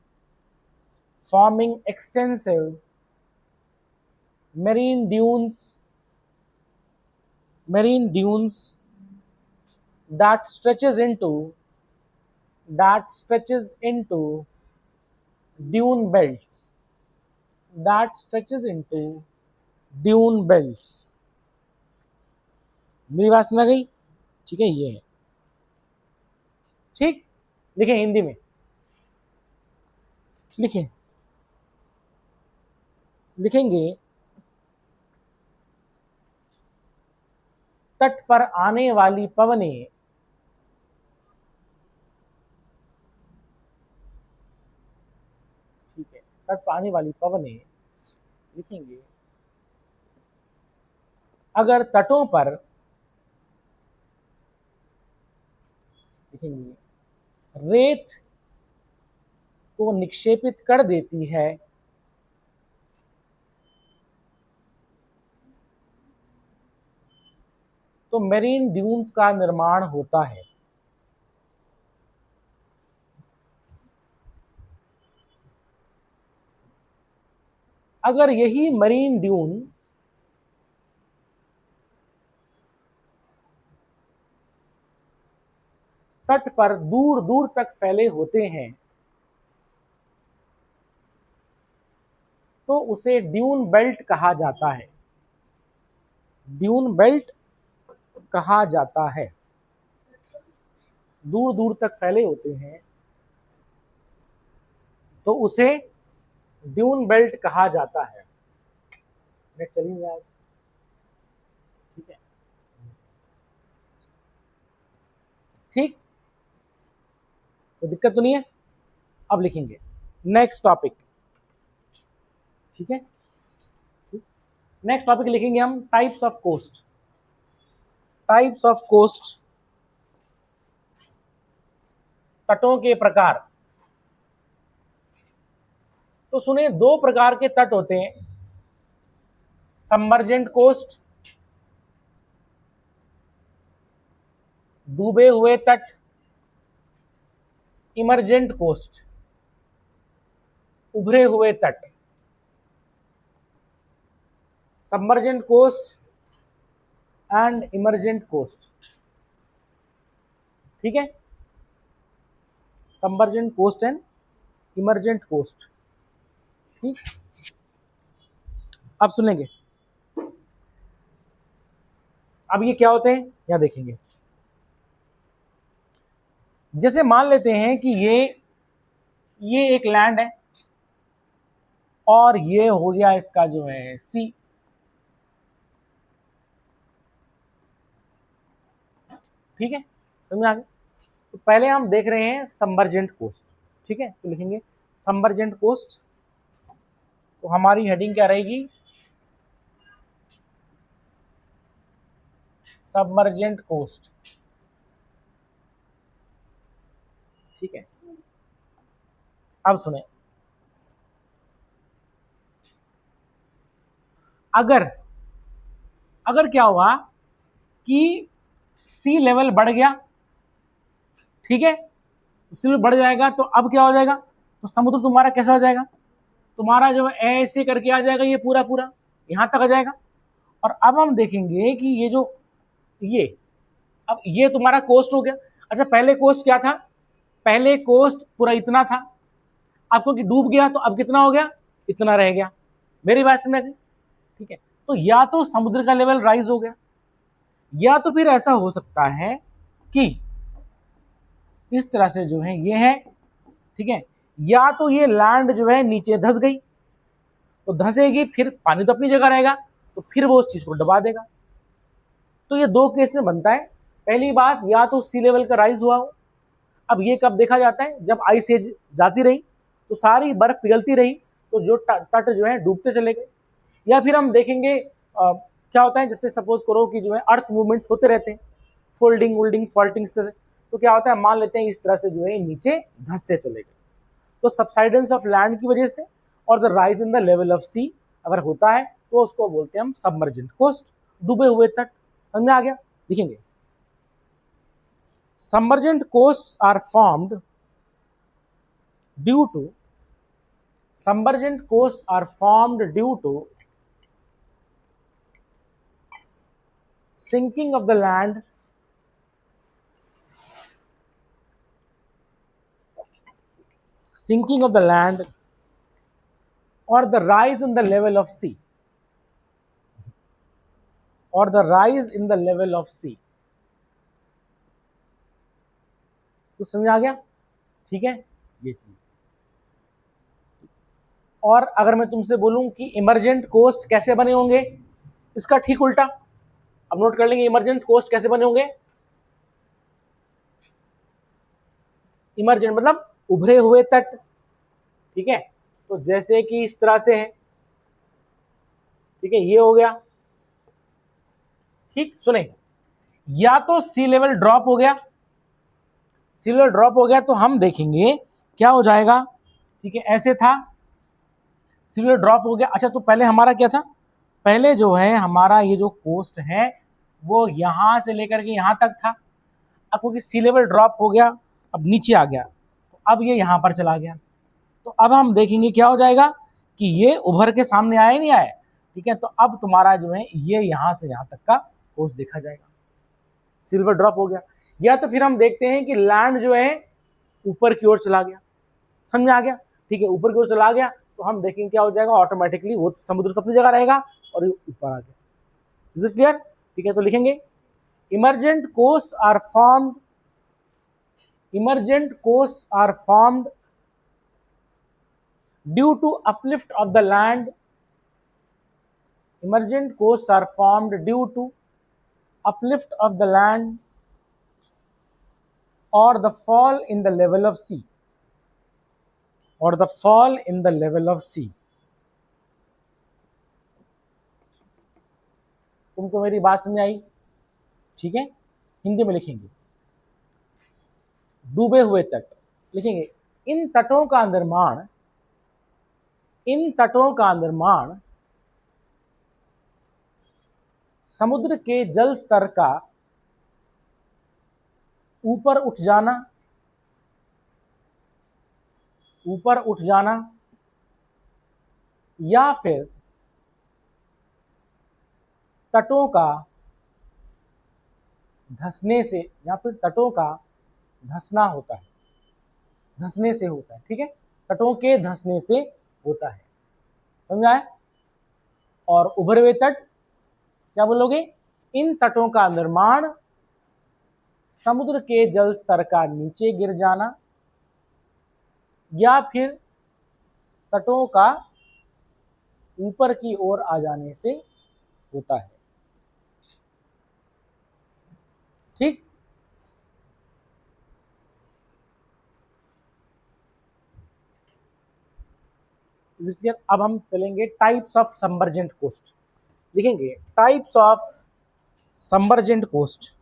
marine dunes that stretches into dune belts, मेरी बात समझ गई? ठीक है, ये है। ठीक, लिखें हिंदी में, लिखेंगे तट पर आने वाली पवनें ठीक है, तट पर आने वाली पवनें लिखेंगे अगर तटों पर लिखेंगे रेत को निक्षेपित कर देती है, तो मेरीन ड्यून्स का निर्माण होता है। अगर यही मरीन ड्यून्स तट पर दूर दूर तक फैले होते हैं, तो उसे ड्यून बेल्ट कहा जाता है। ड्यून बेल्ट कहा जाता है। दूर दूर तक फैले होते हैं तो उसे ड्यून बेल्ट कहा जाता है। नेक्स्ट चलिए आज, ठीक है, ठीक, तो दिक्कत तो नहीं है। अब लिखेंगे नेक्स्ट टॉपिक, ठीक है। नेक्स्ट टॉपिक लिखेंगे हम टाइप्स ऑफ कोस्ट। तटों के प्रकार। तो सुने, दो प्रकार के तट होते हैं, सबमर्जेंट कोस्ट, डूबे हुए तट, इमर्जेंट कोस्ट, उभरे हुए तट। Submergent coast and emergent coast, ठीक है, submergent coast and emergent coast. ठीक, अब सुनेंगे। अब ये क्या होते हैं यहाँ देखेंगे। जैसे मान लेते हैं कि ये एक लैंड है और ये हो गया इसका जो है सी। ठीक है, समझ आ गया। तो पहले हम देख रहे हैं सबमर्जेंट कोस्ट। ठीक है, तो लिखेंगे सबमर्जेंट कोस्ट। तो हमारी हेडिंग क्या रहेगी, सबमर्जेंट कोस्ट। ठीक है, अब सुने, अगर अगर क्या हुआ कि सी लेवल बढ़ गया, ठीक है, सी लेवल बढ़ जाएगा तो अब क्या हो जाएगा, तो समुद्र तुम्हारा कैसा हो जाएगा, तुम्हारा जो है ऐसे करके आ जाएगा, ये पूरा पूरा यहां तक आ जाएगा। और अब हम देखेंगे कि ये जो ये अब ये तुम्हारा कोस्ट हो गया। अच्छा, पहले कोस्ट क्या था, पहले कोस्ट पूरा इतना था, अब क्योंकि डूब गया तो अब कितना हो गया, इतना रह गया। मेरी बात समझ में? ठीक है, तो या तो समुद्र का लेवल राइज हो गया, या तो फिर ऐसा हो सकता है कि इस तरह से जो है ये है, ठीक है, या तो ये लैंड जो है नीचे धंस गई, तो धंसेगी फिर पानी तो अपनी जगह रहेगा, तो फिर वो उस चीज को दबा देगा। तो ये दो केस में बनता है। पहली बात, या तो सी लेवल का राइज हुआ हो। अब ये कब देखा जाता है, जब आइस एज जाती रही तो सारी बर्फ पिघलती रही, तो जो तट जो है डूबते चले गए। या फिर हम देखेंगे क्या होता है, जैसे सपोज करो कि जो है अर्थ मूवमेंट्स होते रहते हैं, फोल्डिंग वोल्डिंग फॉल्टिंग से, तो क्या होता है, मान लेते हैं इस तरह से जो है नीचे धंसते चले गए। तो सबसाइडेंस ऑफ लैंड की वजह से और the rise in the level of sea अगर होता है तो उसको बोलते हैं हम सबमर्जेंट कोस्ट, डूबे हुए तट। समझ में आ गया? देखेंगे, submergent coasts are formed due to submergent coasts are formed due to sinking of the land, or the rise in the level of sea, or the rise in the level of sea। तो समझ आ गया? ठीक है, ये चीज। और अगर मैं तुमसे बोलूं कि इमरजेंट कोस्ट कैसे बने होंगे, इसका ठीक उल्टा। अब नोट कर लेंगे इमरजेंट कोस्ट कैसे बने होंगे। इमरजेंट मतलब उभरे हुए तट। ठीक है, तो जैसे कि इस तरह से है, ठीक है, ये हो गया। ठीक, सुने, या तो सी लेवल ड्रॉप हो गया, सी लेवल ड्रॉप हो गया तो हम देखेंगे क्या हो जाएगा। ठीक है, ऐसे था, सी लेवल ड्रॉप हो गया। अच्छा, तो पहले हमारा क्या था, पहले जो है हमारा ये जो कोस्ट है वो यहां से लेकर के यहां तक था। अब क्योंकि सी लेवल ड्रॉप हो गया, अब नीचे आ गया, तो अब ये यहां पर चला गया। तो अब हम देखेंगे क्या हो जाएगा कि ये उभर के सामने आया नहीं आया। ठीक है, तो अब तुम्हारा जो है ये यहां से यहां तक का कोस्ट देखा जाएगा, सिल्वर ड्रॉप हो गया। या तो फिर हम देखते हैं कि लैंड जो है ऊपर की ओर चला गया। समझ में आ गया? ठीक है, ऊपर की ओर चला गया तो हम देखेंगे क्या हो जाएगा, ऑटोमेटिकली वो समुद्र तो अपनी जगह रहेगा और ये ऊपर आ गया। Is it clear? ठीक है, तो लिखेंगे emergent coast are formed, emergent coast are formed due to uplift of the land, emergent coasts are formed due to uplift of the land or the fall in the level of sea, or the fall in the level of sea। तुमको मेरी बात समझ आई? ठीक है, हिंदी में लिखेंगे डूबे हुए तट, लिखेंगे इन तटों का निर्माण, इन तटों का निर्माण समुद्र के जल स्तर का ऊपर उठ जाना, ऊपर उठ जाना, या फिर तटों का धंसने से, या फिर तटों का धंसना होता है, धंसने से होता है। ठीक है, तटों के धंसने से होता है, समझा है। और उभरे हुए तट क्या बोलोगे, इन तटों का निर्माण समुद्र के जल स्तर का नीचे गिर जाना या फिर तटों का ऊपर की ओर आ जाने से होता है। ठीक, अब हम चलेंगे टाइप्स ऑफ सबमर्जेंट कोस्ट, लिखेंगे टाइप्स ऑफ सबमर्जेंट कोस्ट।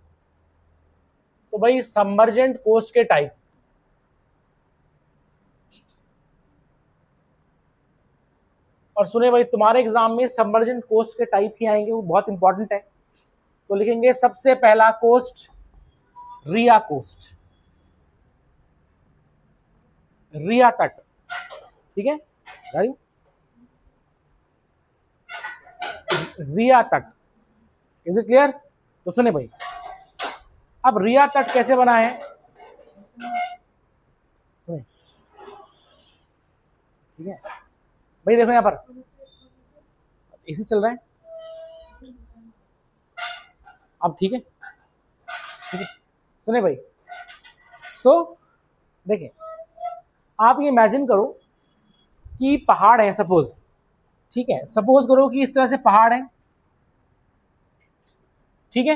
तो भाई सबमर्जेंट कोस्ट के टाइप, और सुने भाई तुम्हारे एग्जाम में सबमर्जेंट कोस्ट के टाइप ही आएंगे, वो बहुत इंपॉर्टेंट है। तो लिखेंगे सबसे पहला कोस्ट रिया कोस्ट, रिया तट, ठीक है भाई, रिया तट, इज इट क्लियर। तो सुने भाई, अब रिया तट कैसे बना है, ठीक है भाई, देखो यहां पर एसी चल रहा है, अब ठीक है, ठीक है। सुने भाई, देखिए आप ये इमेजिन करो कि पहाड़ है सपोज, ठीक है, सपोज करो कि इस तरह से पहाड़ है, ठीक है,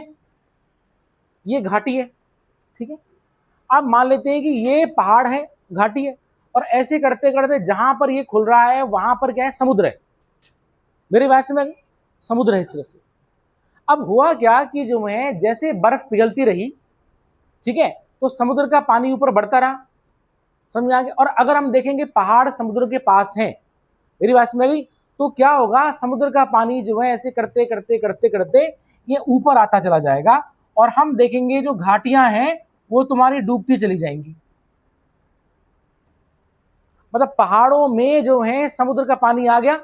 ये घाटी है, ठीक है। अब मान लेते हैं कि ये पहाड़ है, घाटी है, और ऐसे करते करते जहां पर ये खुल रहा है वहां पर क्या है, समुद्र है, मेरे भाषा में समुद्र है इस तरह से। अब हुआ क्या कि जो है जैसे बर्फ पिघलती रही, ठीक है, तो समुद्र का पानी ऊपर बढ़ता रहा, समझ आ गया। और अगर हम देखेंगे पहाड़ समुद्र के पास है, मेरी बात समझ गई, तो क्या होगा, समुद्र का पानी जो है ऐसे करते करते करते करते ये ऊपर आता चला जाएगा, और हम देखेंगे जो घाटियां हैं वो तुम्हारी डूबती चली जाएंगी। मतलब पहाड़ों में जो है समुद्र का पानी आ गया,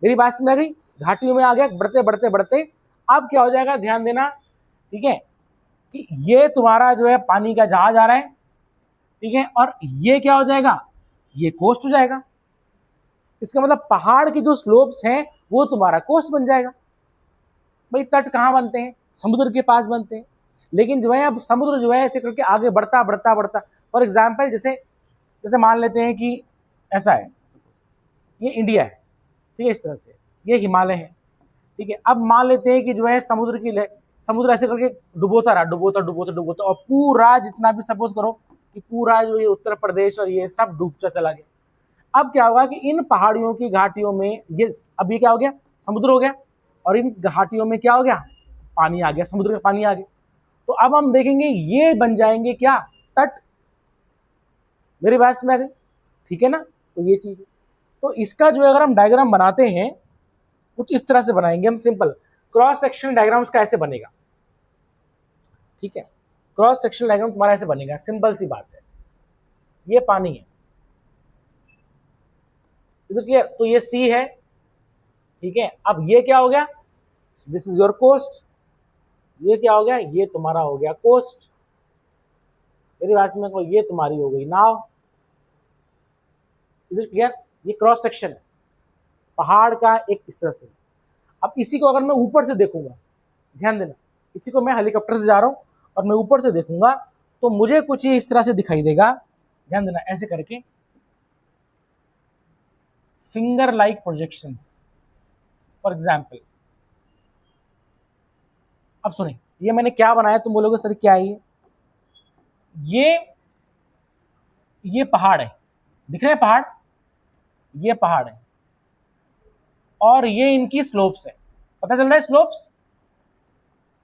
मेरी बात समझ गई, घाटियों में आ गया, बढ़ते बढ़ते बढ़ते अब क्या हो जाएगा, ध्यान देना, ठीक है, कि ये तुम्हारा जो है पानी का जहाज आ रहा है, ठीक है, और ये क्या हो जाएगा, ये कोस्ट हो जाएगा। इसका मतलब पहाड़ की जो स्लोप्स हैं वो तुम्हारा कोस्ट बन जाएगा। भाई तट कहाँ बनते हैं, समुद्र के पास बनते हैं, लेकिन जो है अब समुद्र जो है ऐसे करके आगे बढ़ता बढ़ता बढ़ता, फॉर एग्जाम्पल जैसे जैसे मान लेते हैं कि ऐसा है, ये इंडिया है, ठीक है, इस तरह से ये हिमालय है, ठीक है। अब मान लेते हैं कि जो है समुद्र ऐसे करके डुबोता रहा, डुबोता डुबोता डुबोता, और पूरा जितना भी सपोज करो कि पूरा जो ये उत्तर प्रदेश और ये सब डूबता चला गया। अब क्या होगा कि इन पहाड़ियों की घाटियों में ये, अब ये क्या हो गया, समुद्र हो गया, और इन घाटियों में क्या हो गया, पानी आ गया, समुद्र का पानी आ गया। तो अब हम देखेंगे ये बन जाएंगे क्या, तट, मेरी बात समझ आ गई, ठीक है ना। तो ये चीज है। तो इसका जो है अगर हम डायग्राम बनाते हैं कुछ इस तरह से बनाएंगे हम, सिंपल क्रॉस सेक्शन डायग्राम का ऐसे बनेगा, ठीक है, क्रॉस सेक्शन डायग्राम तुम्हारा ऐसे बनेगा, सिंपल सी बात है, ये पानी है, इज इट क्लियर। तो ये सी है, ठीक है। अब ये क्या हो गया, दिस इज योर कोस्ट, ये क्या हो गया, ये तुम्हारा हो गया कोस्ट, मेरी बात में को ये तुम्हारी हो गई नाव, इज इट क्लियर। ये क्रॉस सेक्शन है पहाड़ का एक इस तरह से। अब इसी को अगर मैं ऊपर से देखूंगा, ध्यान देना, इसी को मैं हेलीकॉप्टर से जा रहा हूं और मैं ऊपर से देखूंगा तो मुझे कुछ ये इस तरह से दिखाई देगा, ध्यान देना, ऐसे करके finger like projections, for example. अब सुने, ये मैंने क्या बनाया, तुम बोलोगे सर क्या है ये पहाड़ है, दिख रहे हैं पहाड़, ये पहाड़ है, और ये इनकी स्लोप्स है, पता चल रहा है,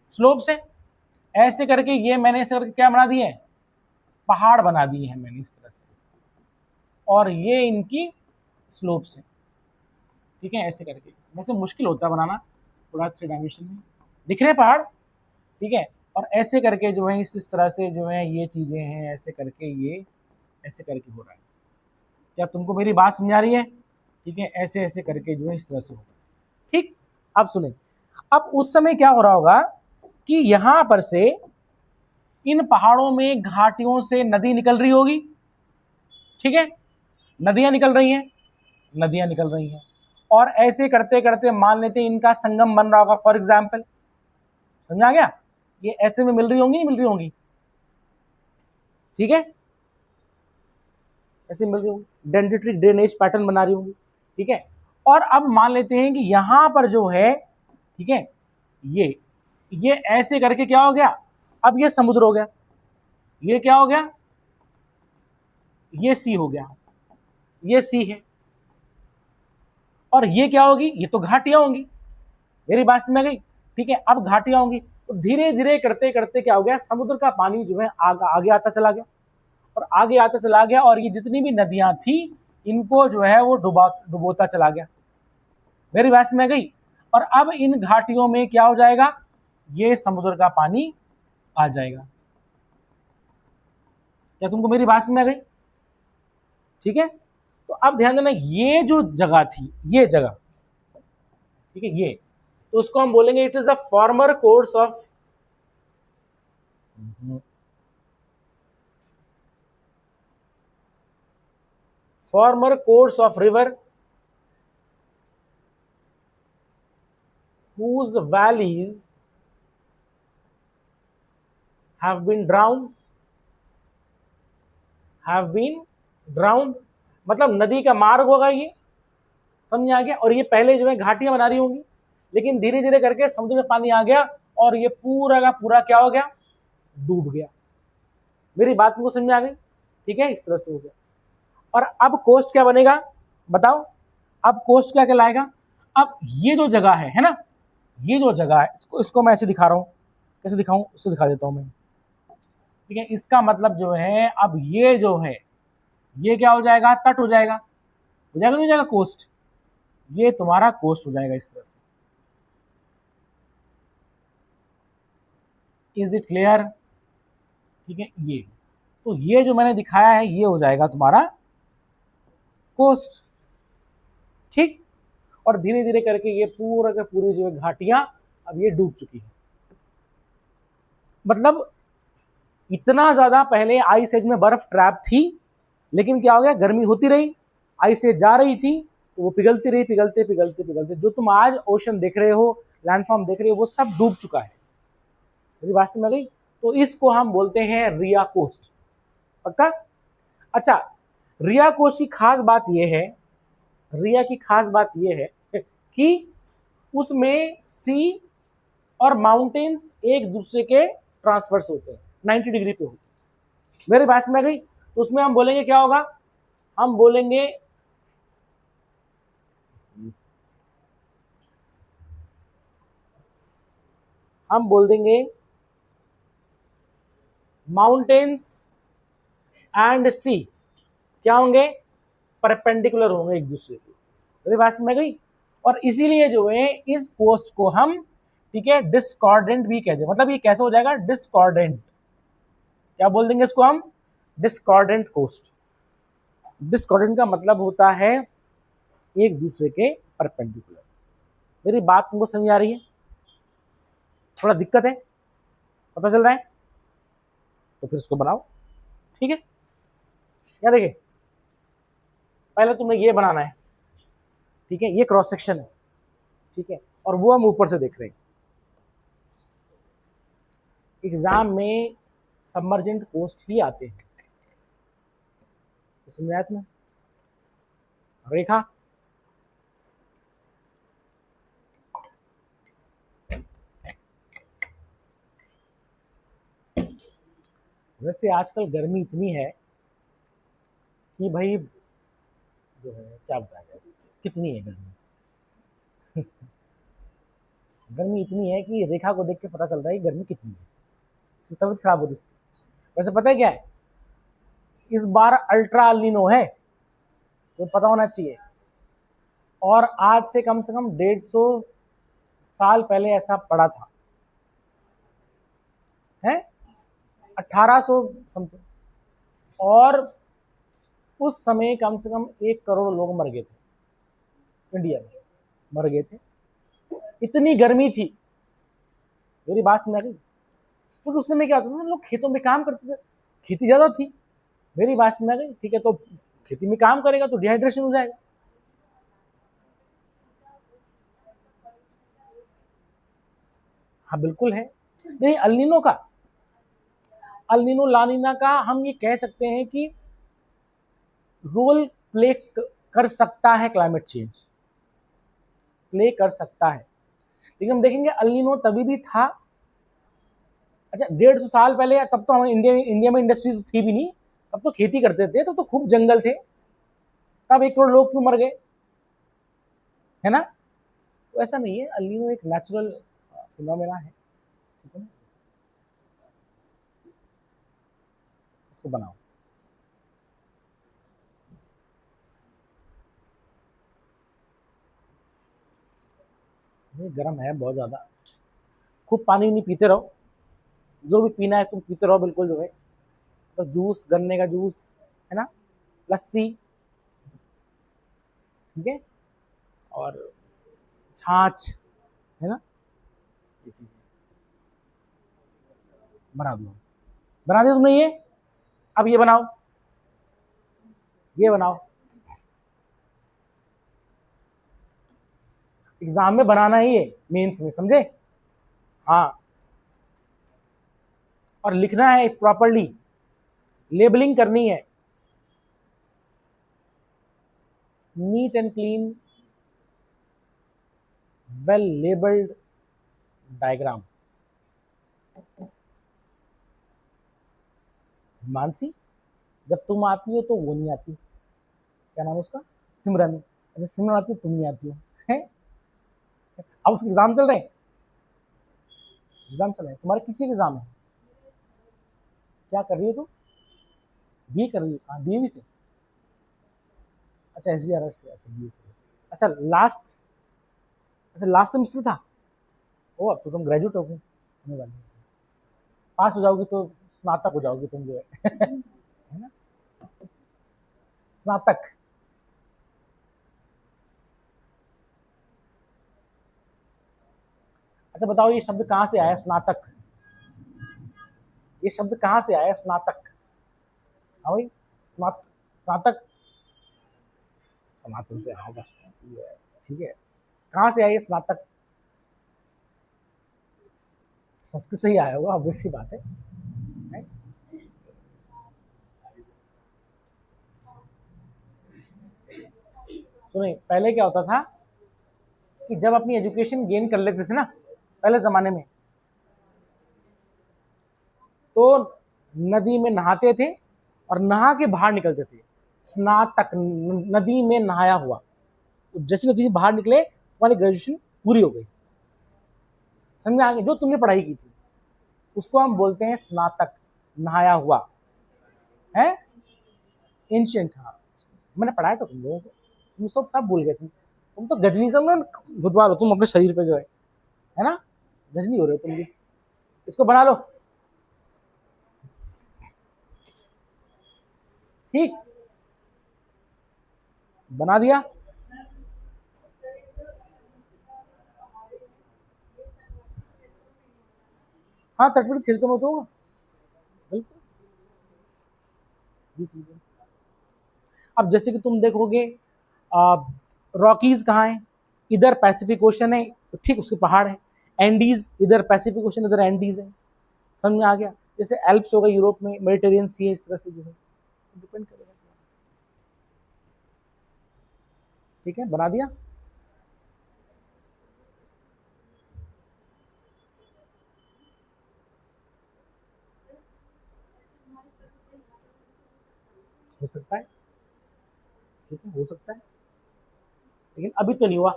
स्लोप्स है, ऐसे करके ये मैंने ऐसे करके क्या बना दिए हैं, पहाड़ बना दिए हैं मैंने इस तरह से, और ये इनकी स्लोप्स है, ठीक है, ऐसे करके। वैसे मुश्किल होता है बनाना थोड़ा 3 डायमेंशन में, दिख रहे पहाड़, ठीक है, और ऐसे करके जो है इस तरह से जो है ये चीजें हैं, ऐसे करके ये ऐसे करके हो रहा है। क्या तुमको मेरी बात समझ आ रही है, ठीक है, ऐसे ऐसे करके जो है इस तरह से होगा, ठीक। अब सुने, अब उस समय क्या हो रहा होगा कि यहां पर से इन पहाड़ों में घाटियों से नदी निकल रही होगी, ठीक है, नदियां निकल रही हैं, नदियां निकल रही हैं, और ऐसे करते करते मान लेते हैं इनका संगम बन रहा होगा, फॉर एग्जाम्पल, समझा गया? ये ऐसे में मिल रही होंगी, नहीं मिल रही होंगी, ठीक है, ऐसे मिल रही होंगी, डेंड्रिटिक ड्रेनेज पैटर्न बना रही होंगी, ठीक है। और अब मान लेते हैं कि यहां पर जो है, ठीक है, ये ऐसे करके क्या हो गया, अब ये समुद्र हो गया, ये क्या हो गया, ये सी हो गया, ये सी है, और ये क्या होगी, ये तो घाटियां होंगी, मेरी बात समझ में गई, ठीक है। अब घाटियां होंगी तो धीरे धीरे करते करते क्या हो गया, समुद्र का पानी जो है आगे आता चला गया, और आगे आता चला गया, और ये जितनी भी नदियां थी इनको जो है वो डुबोता चला गया, मेरी बात समझ में गई। और अब इन घाटियों में क्या हो जाएगा, ये समुद्र का पानी आ जाएगा। क्या तुमको मेरी बात समझ में आ गई? ठीक है, तो अब ध्यान देना, ये जो जगह थी, ये जगह, ठीक है, ये, तो उसको हम बोलेंगे it is the former course of river whose valleys have been drowned, मतलब नदी का मार्ग होगा ये, समझ आ गया। और ये पहले जो है घाटियां बना रही होंगी, लेकिन धीरे धीरे करके समुद्र में पानी आ गया और ये पूरा का पूरा क्या हो गया, डूब गया। मेरी बात तुमको समझ में आ गई? ठीक है, इस तरह से हो गया। और अब कोस्ट क्या बनेगा, बताओ, अब कोस्ट क्या कहलाएगा? अब ये जो जगह है ना, ये जो जगह है, इसको मैं ऐसे दिखा रहा हूं, कैसे दिखाऊं, उससे दिखा देता हूं मैं, ठीक है। इसका मतलब जो है, अब ये जो है, ये क्या हो जाएगा, तट हो जाएगा, हो जाएगा, नहीं हो जाएगा, कोस्ट, ये तुम्हारा कोस्ट हो जाएगा इस तरह से। Is it clear? ठीक है, ये तो ये जो मैंने दिखाया है ये हो जाएगा तुम्हारा कोस्ट, ठीक। और धीरे धीरे करके ये पूरा का पूरी जो है घाटियां अब ये डूब चुकी है। मतलब इतना ज्यादा पहले आइस एज में बर्फ ट्रैप थी, लेकिन क्या हो गया, गर्मी होती रही, आइस एज जा रही थी, तो वो पिघलती रही, पिघलते पिघलते पिघलते जो तुम आज ओशन देख रहे हो, लैंडफॉर्म देख रहे हो, वो सब डूब चुका है। मेरी बात समझ में गई? तो इसको हम बोलते हैं रिया कोस्ट, पक्का? अच्छा, रिया कोस्ट की खास बात यह है, रिया की खास बात यह है कि उसमें सी और माउंटेन्स एक दूसरे के ट्रांसफर्स होते हैं, 90 डिग्री पे होते हैं। मेरी बात समझ में गई? तो उसमें हम बोलेंगे क्या होगा, हम बोलेंगे हम बोल देंगे माउंटेन्स एंड सी क्या होंगे, परपेंडिकुलर होंगे एक दूसरे के। मेरी बात समझ में गई? और इसीलिए जो है इस कोस्ट को हम, ठीक है, डिस्कॉर्डेंट भी कहते हैं। मतलब ये कैसे हो जाएगा, डिस्कॉर्डेंट, क्या बोल देंगे इसको हम, डिस्कॉर्डेंट कोस्ट। डिस्कॉर्डेंट का मतलब होता है एक दूसरे के परपेंडिकुलर। मेरी बात तुमको समझ आ रही है? थोड़ा दिक्कत है, पता चल रहा है? तो फिर इसको बनाओ, ठीक है। क्या देखे, पहले तुम्हें ये बनाना है, ठीक है, ये क्रॉस सेक्शन है, ठीक है, और वो हम ऊपर से देख रहे हैं। एग्जाम में सबमर्जेंट कोस्ट ही आते हैं, तो समझ आया तुम्हें? रेखा, वैसे आजकल गर्मी इतनी है कि भाई जो है क्या बताया जाए, कितनी है गर्मी गर्मी इतनी है कि रेखा को देख के पता चल रहा है कि गर्मी कितनी है, तो तबीयत खराब हो रही है। वैसे पता है क्या है, इस बार अल्ट्रा अल्नीनो है, तो पता होना चाहिए। और आज से कम 150 साल पहले ऐसा पड़ा था, है 1800 समथिंग, और उस समय कम से कम 1 करोड़ लोग मर गए थे, इंडिया में मर गए थे, इतनी गर्मी थी। मेरी बात समझ आ गई? क्योंकि उस समय क्या होता था, लोग खेतों में काम करते थे, खेती ज्यादा थी। मेरी बात समझ आ गई? ठीक है, तो खेती में काम करेगा तो डिहाइड्रेशन हो जाएगा। हाँ बिल्कुल है। नहीं, अल्नीनो लानीना का हम ये कह सकते हैं कि रोल प्ले कर सकता है, क्लाइमेट चेंज प्ले कर सकता है। लेकिन हम देखेंगे अल्नीनो तभी भी था, अच्छा 150 साल पहले, तब तो हमारे इंडिया में इंडस्ट्री तो थी भी नहीं, तब तो खेती करते थे, तब तो खूब जंगल थे, तब 1 करोड़ लोग क्यों मर गए, है ना? तो ऐसा नहीं है, अल्नीनो एक नेचुरल फिनोमेना है, ठीक है ना? इसको बनाओ। ये गर्म है बहुत ज्यादा। खूब पानी नहीं पीते रहो, जो भी पीना है तुम पीते रहो बिल्कुल, जो है तो जूस, गन्ने का जूस, है ना, लस्सी, ठीक है, और छाछ, है ना, ये चीजें बना दो। बना दिया तुमने ये, अब ये बनाओ, ये बनाओ। एग्जाम में बनाना ही है, मेंस में, समझे? हाँ, और लिखना है प्रॉपरली, लेबलिंग करनी है, neat and clean, well labelled diagram. Mansi, जब तुम आती हो तो वो नहीं आती, क्या नाम है उसका, सिमरन। अच्छा सिमरन आती है, तुम नहीं आती हो, है? अब उसके एग्जाम चल रहे हैं, एग्जाम चल रहे हैं तुम्हारे, किसी एग्जाम है? क्या कर रही हो तुम? बी कर रही हो? कहाँ, डीएवी से? अच्छा एसडीआरएफ से, अच्छा बी। अच्छा लास्ट, अच्छा लास्ट सेमेस्टर था। ओ, अब तो तुम ग्रेजुएट हो गई, होने वाली हो। पास हो जाओगी तो स्नातक हो जाओगी तुम, जो है है ना, स्नातक। अच्छा बताओ, ये शब्द कहाँ से आया स्नातक? ये शब्द कहाँ से आया स्नातक? हाँ भाई, स्नातक सनातन से आया बस, ठीक है। कहाँ से आया ये स्नातक? संस्कृत से ही आया होगा, ऑब्वियस सी बात है। सुनिए, पहले क्या होता था कि जब अपनी एजुकेशन गेन कर लेते थे ना, पहले जमाने में, तो नदी में नहाते थे और नहा के बाहर निकलते थे, स्नातक, नदी में नहाया हुआ। जैसे नदी से बाहर निकले, तुम्हारी ग्रेजुएशन पूरी हो गई, समझ आगे, जो तुमने पढ़ाई की थी उसको हम बोलते हैं स्नातक, नहाया हुआ है, एंशियंट। हाँ, मैंने पढ़ाया था तुम लोगों को, तुम सब भूल गए, तुम तो गजनीज्म में गुदवा लो तुम अपने शरीर पे, जो है ना, गजनी हो रहे हो तुम भी। इसको बना लो, ठीक, बना दिया। हाँ, तटवर्ती क्षेत्र में तो होगा, बिल्कुल, ये चीज है। अब जैसे कि तुम देखोगे, रॉकीज कहाँ है, इधर पैसिफिक ओशन है, ठीक उसके पहाड़ है। एंडीज इधर पैसिफिक ओशन, इधर एंडीज है, समझ में आ गया? जैसे एल्प्स होगा यूरोप में, मेडिटेरियन सी है, इस तरह से जो है डिपेंड करेगा। ठीक है, बना दिया। हो सकता है, ठीक है, हो सकता है, लेकिन अभी तो नहीं हुआ।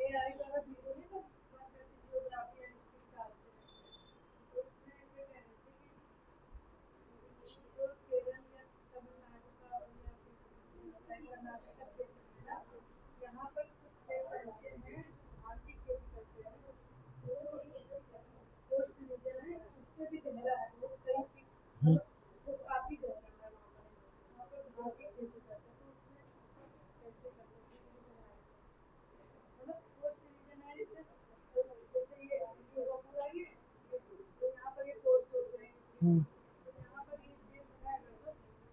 AI वाला वीडियो नहीं था, जियोग्राफी एंड हिस्ट्री का, तो उसमें ऐसे कह रहे थे कि जो केरल या तमिलनाडु का या फिर कर्नाटक का क्षेत्र है ना, यहाँ पर कुछ क्षेत्र ऐसे हैं धान की खेती करते हैं, वो कोस्ट रीजन है, उससे भी गहरा है वो, कई फीट, तो काफी गहरा है वहाँ पर धान की खेती करते हैं, तो उसमें कैसे करते हैं, मतलब कोस्ट रीजन है, जैसे ये होगा पूरा, ये तो यहाँ पर ये कोस्ट हो गए, हम्म, तो यहाँ पर ये क्षेत्र है, अगर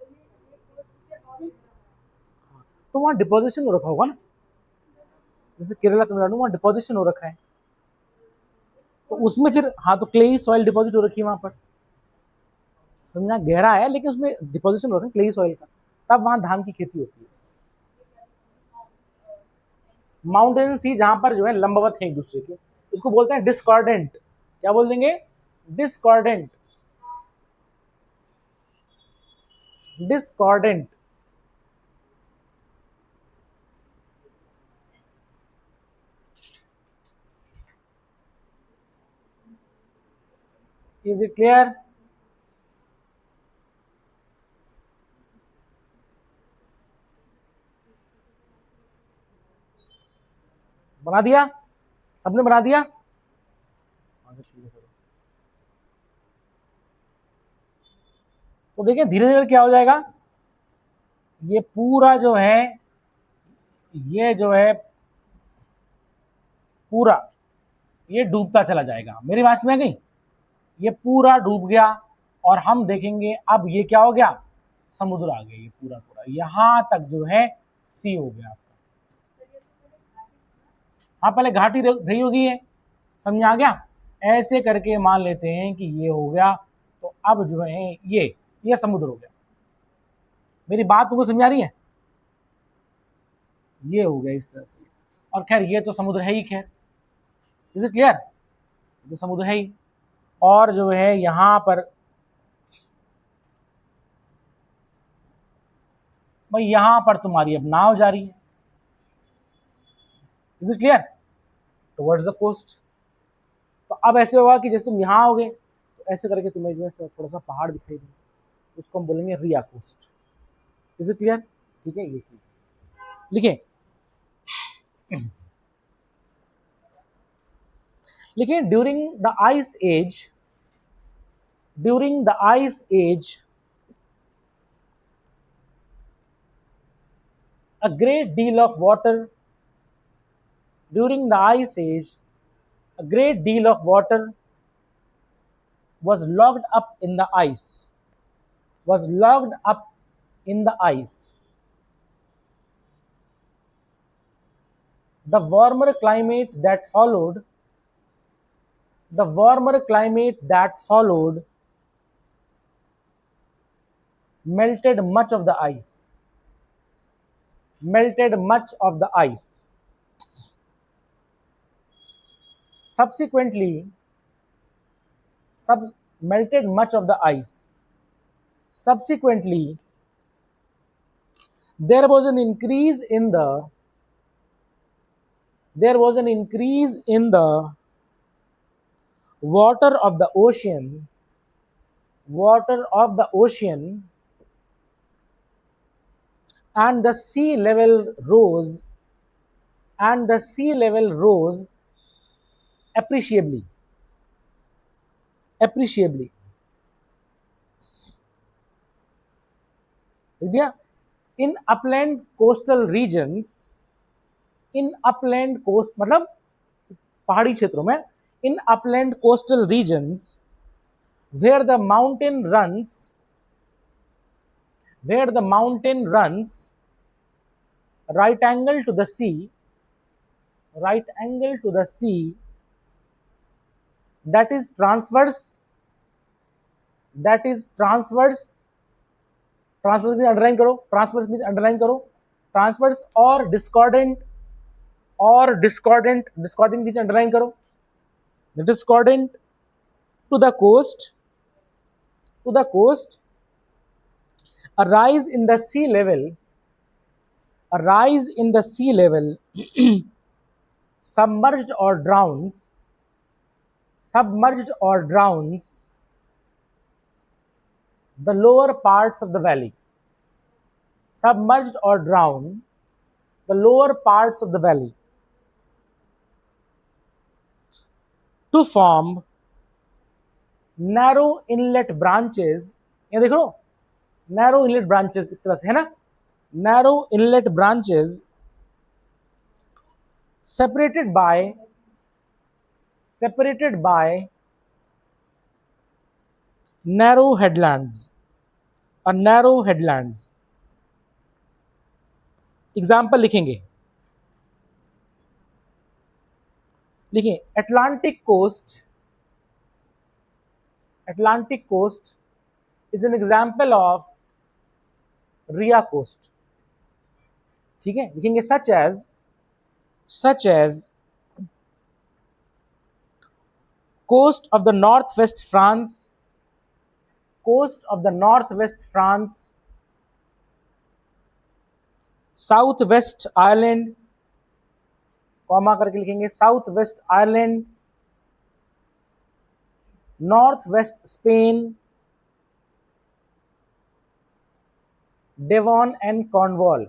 तो वहाँ डिपोजिशन हो रखा होगा ना, जैसे केरला तमिलनाडु वहाँ डिपोजिशन हो रखा है, तो उसमें फिर हाँ तो क्लेई सॉइल डिपॉजिट हो रखी है वहाँ पर, समझना गहरा है लेकिन उसमें डिपोजिशन हो रखा है क्लेई सॉइल का, तब वहाँ धान की खेती होती है। माउंटेन सी जहाँ पर जो है लंबवत है एक दूसरे के, उसको बोलते हैं डिस्कॉर्डेंट। क्या बोल देंगे? Discordant. Discordant. Is it clear? बना दिया? सबने बना दिया? तो देखिए धीरे धीरे क्या हो जाएगा, ये पूरा जो है, ये जो है पूरा ये डूबता चला जाएगा। मेरी बात में आ गई? ये पूरा डूब गया और हम देखेंगे अब ये क्या हो गया, समुद्र आ गया, ये पूरा पूरा यहां तक जो है सी हो गया आपका। हाँ पहले घाटी रही होगी ये, समझ आ गया? ऐसे करके मान लेते हैं कि ये हो गया, तो अब जो है ये समुद्र हो गया। मेरी बात तुमको समझ आ रही है? ये हो गया इस तरह से, और खैर ये तो समुद्र है ही, खैर इज इट क्लियर? तो समुद्र है ही, और जो है यहां पर भाई यहां पर तुम्हारी अब नाव जा रही है। Is it clear? Towards the coast. तो अब ऐसे होगा कि जैसे तुम यहाँ आओगे तो ऐसे करके तुम्हें जो है थोड़ा सा पहाड़ दिखाई देगा, उसको हम बोलेंगे ria coast. Is it clear? ठीक है, ये ठीक है, लिखिए लिखिए during the ice age, during the ice age a great deal of water, during the ice age a great deal of water was locked up in the ice, was locked up in the ice. The warmer climate that followed, the warmer climate that followed melted much of the ice, melted much of the ice. Subsequently, melted much of the ice. Subsequently, there was an increase in the, there was an increase in the water of the ocean, water of the ocean, and the sea level rose, and the sea level rose appreciably, appreciably. In upland coastal regions, in upland coast मतलब पहाड़ी क्षेत्रों में, in upland coastal regions where the mountain runs, where the mountain runs right angle to the sea, right angle to the sea, that is transverse, that is transverse, transverse के अंडरलाइन करो, ट्रांसवर्स के अंडरलाइन करो, ट्रांसवर्स और डिस्कॉर्डेंट, और डिस्कॉर्डेंट, डिस्कॉर्डेंट के अंडरलाइन करो, discordant to the coast, to the coast, a rise in the sea level, a rise in the sea level submerged or drowns, submerged or drowns the lower parts of the valley, submerged or drown the lower parts of the valley to form narrow inlet branches. ये देख लो narrow inlet branches इस तरह से है ना, narrow inlet branches separated by narrow headlands, or narrow headlands. Example लिखेंगे, लिखिए Atlantic coast is an example of Ria coast. ठीक है, लिखेंगे such as coast of the northwest France, southwest Ireland, comma करके लिखेंगे southwest Ireland, northwest Spain, Devon and Cornwall,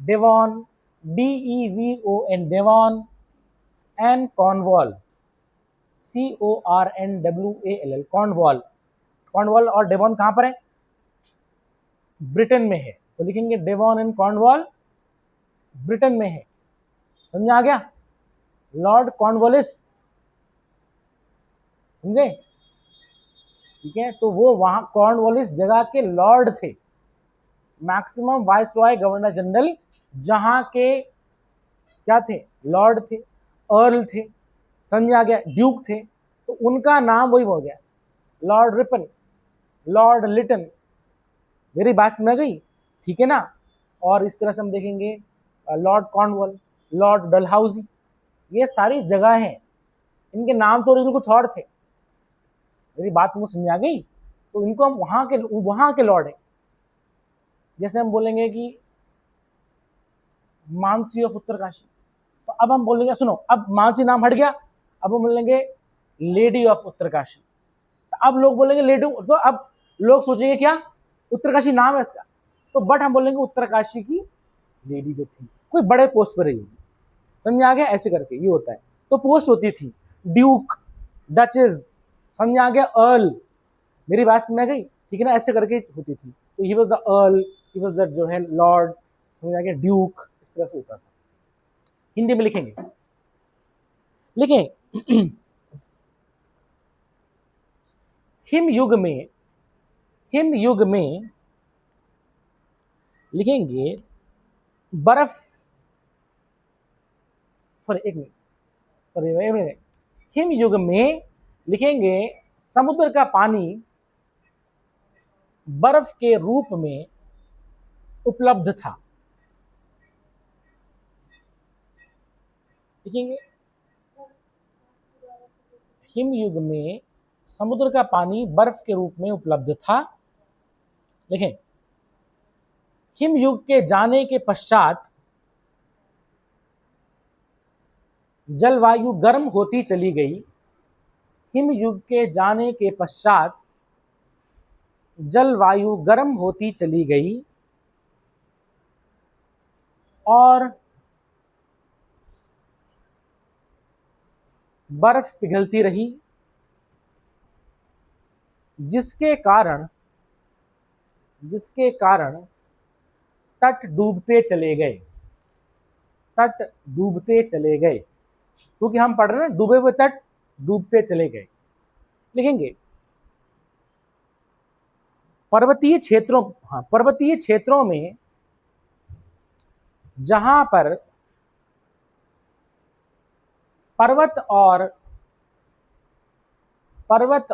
Devon, D-E-V-O-N, Devon and Cornwall, C-O-R-N-W-A-L-L, Cornwall और डेवॉन कहां पर है? ब्रिटेन में है, तो लिखेंगे डेवॉन एंड कॉर्नवॉल ब्रिटेन में है। समझ आ गया? लॉर्ड कॉर्नवॉलिस, समझे? ठीक है, तो वो वहां कॉर्नवॉलिस जगह के लॉर्ड थे, मैक्सिमम वाइसरॉय गवर्नर जनरल जहां के क्या थे? लॉर्ड थे, अर्ल थे, समझ आ गया? ड्यूक थे, तो उनका नाम वही हो गया, लॉर्ड रिपन, लॉर्ड लिटन। मेरी बात समझ गई? ठीक है ना? और इस तरह से हम देखेंगे लॉर्ड कॉर्नवॉल, लॉर्ड डलहाउजी, ये सारी जगह हैं, इनके नाम तो ओरिजिनल कुछ और थे। मेरी बात मुझे समझ आ गई? तो इनको हम वहां के लॉर्ड है। जैसे हम बोलेंगे कि मानसी ऑफ उत्तरकाशी, तो अब हम बोलेंगे, सुनो, अब मानसी नाम हट गया, अब हम बोलेंगे लेडी ऑफ उत्तरकाशी। तो अब लोग बोलेंगे लेडी, तो अब लोग सोचेंगे क्या? उत्तरकाशी नाम है इसका, तो बट हम बोलेंगे उत्तरकाशी की लेडी जो थी, कोई बड़े पोस्ट पर रही होगी। समझ आ गया? ऐसे करके ये होता है। तो पोस्ट होती थी ड्यूक, डचेस, समझ आ गया? अर्ल, मेरी बात समझ आ गई? ठीक है ना? ऐसे करके होती थी। तो he was the earl, he was the जो है लॉर्ड, समझ आ गया? ड्यूक, इस तरह से होता था। हिंदी में लिखेंगे, लिखें हिम युग में लिखेंगे बर्फ, हिम युग में लिखेंगे समुद्र का पानी बर्फ के रूप में उपलब्ध था। लिखेंगे हिम युग में समुद्र का पानी बर्फ के रूप में उपलब्ध था। देखें, हिम युग के जाने के पश्चात जलवायु गर्म होती चली गई। हिम युग के जाने के पश्चात जलवायु गर्म होती चली गई और बर्फ पिघलती रही, जिसके कारण तट डूबते चले गए, क्योंकि हम पढ़ रहे हैं ना, डूबे हुए तट डूबते चले गए। लिखेंगे पर्वतीय क्षेत्रों में जहां पर पर्वत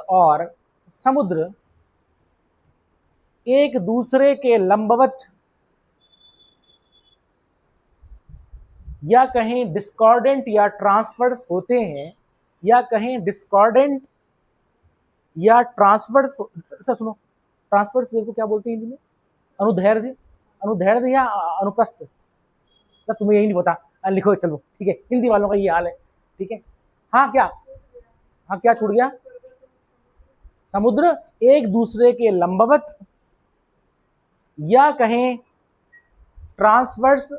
और समुद्र एक दूसरे के लंबवत या कहीं डिस्कॉर्डेंट या ट्रांसवर्स होते हैं, या कहीं डिस्कॉर्डेंट या ट्रांसवर्स, सुनो, ट्रांसवर्स को क्या बोलते हैं हिंदी में? अनुदैर्ध्य या अनुप्रस्थ, तो तुम्हें यही नहीं पता, लिखो, चलो ठीक है, हिंदी वालों का ये हाल है। ठीक है, हाँ क्या छूट गया? समुद्र एक दूसरे के लंबवत या कहें ट्रांसवर्स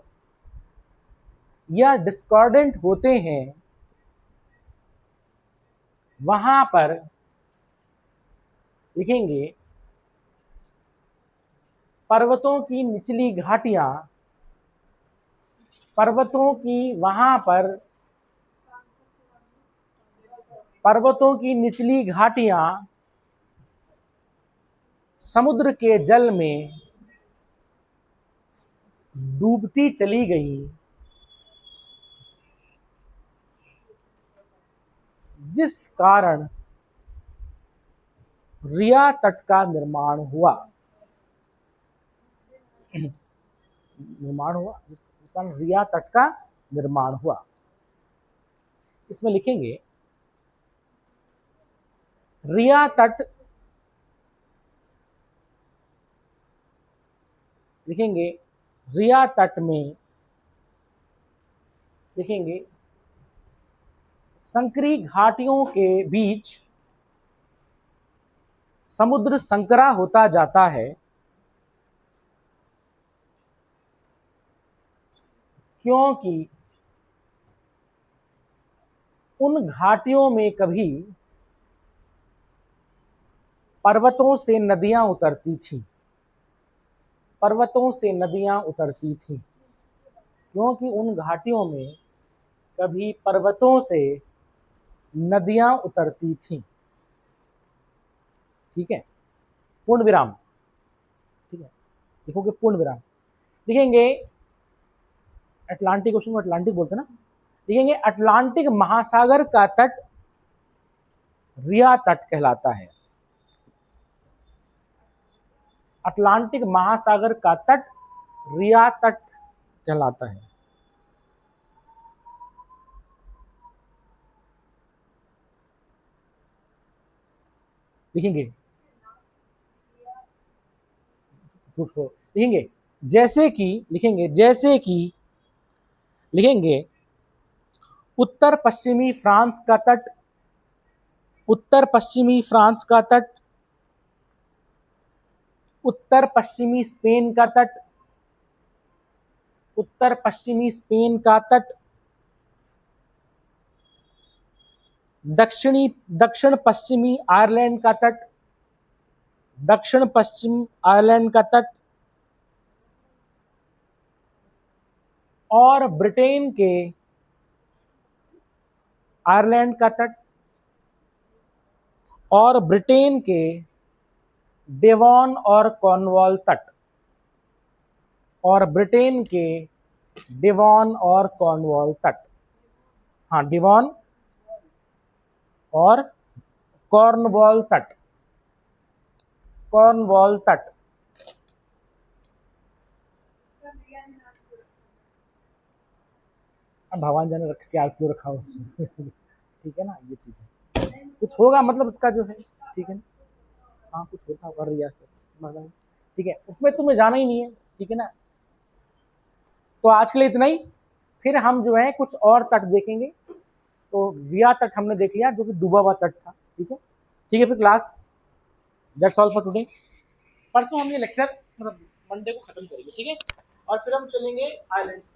या डिस्कॉर्डेंट होते हैं, वहां पर लिखेंगे पर्वतों की निचली घाटियां समुद्र के जल में डूबती चली गई, जिस कारण रिया तट का निर्माण हुआ। निर्माण हुआ जिस कारण रिया तट का निर्माण हुआ। इसमें लिखेंगे रिया तट, लिखेंगे रिया तट में, लिखेंगे संकरी घाटियों के बीच समुद्र संकरा होता जाता है, क्योंकि उन घाटियों में कभी पर्वतों से नदियां उतरती थीं, पर्वतों से नदियां उतरती थीं, क्योंकि उन घाटियों में कभी पर्वतों से नदियां उतरती थीं। ठीक है, पूर्ण विराम। ठीक है, लिखोगे पूर्ण विराम। लिखेंगे अटलांटिक ओशन को अटलांटिक बोलते हैं ना, लिखेंगे अटलांटिक महासागर का तट रिया तट कहलाता है। अटलांटिक महासागर का तट रिया तट कहलाता है। लिखेंगे लिखेंगे जैसे कि, लिखेंगे जैसे कि, लिखेंगे उत्तर पश्चिमी फ्रांस का तट, उत्तर पश्चिमी फ्रांस का तट, उत्तर पश्चिमी स्पेन का तट, उत्तर पश्चिमी स्पेन का तट, दक्षिण पश्चिमी आयरलैंड का तट, दक्षिण पश्चिम आयरलैंड का तट, और ब्रिटेन के आयरलैंड का तट, और ब्रिटेन के डेवॉन और कॉर्नवॉल तट, और ब्रिटेन के डेवॉन और कॉर्नवॉल तट। हाँ, डेवॉन और कॉर्नवॉल तट, कॉर्नवॉल तट। अब भगवान जाने रख के क्यों रखा हो। ठीक है ना, ये चीज है, कुछ होगा मतलब इसका जो है। ठीक है ना, हाँ कुछ होता कर रिया। ठीक है, उसमें तुम्हें जाना ही नहीं है। ठीक है ना, तो आज के लिए इतना ही। फिर हम जो है कुछ और तट देखेंगे। तो रिया तट हमने देख लिया जो कि डूबा हुआ तट था। ठीक है, ठीक है, फिर class that's all for today. परसों हम ये लेक्चर मतलब मंडे को खत्म करेंगे। ठीक है, और फिर हम चलेंगे आइलैंड्स।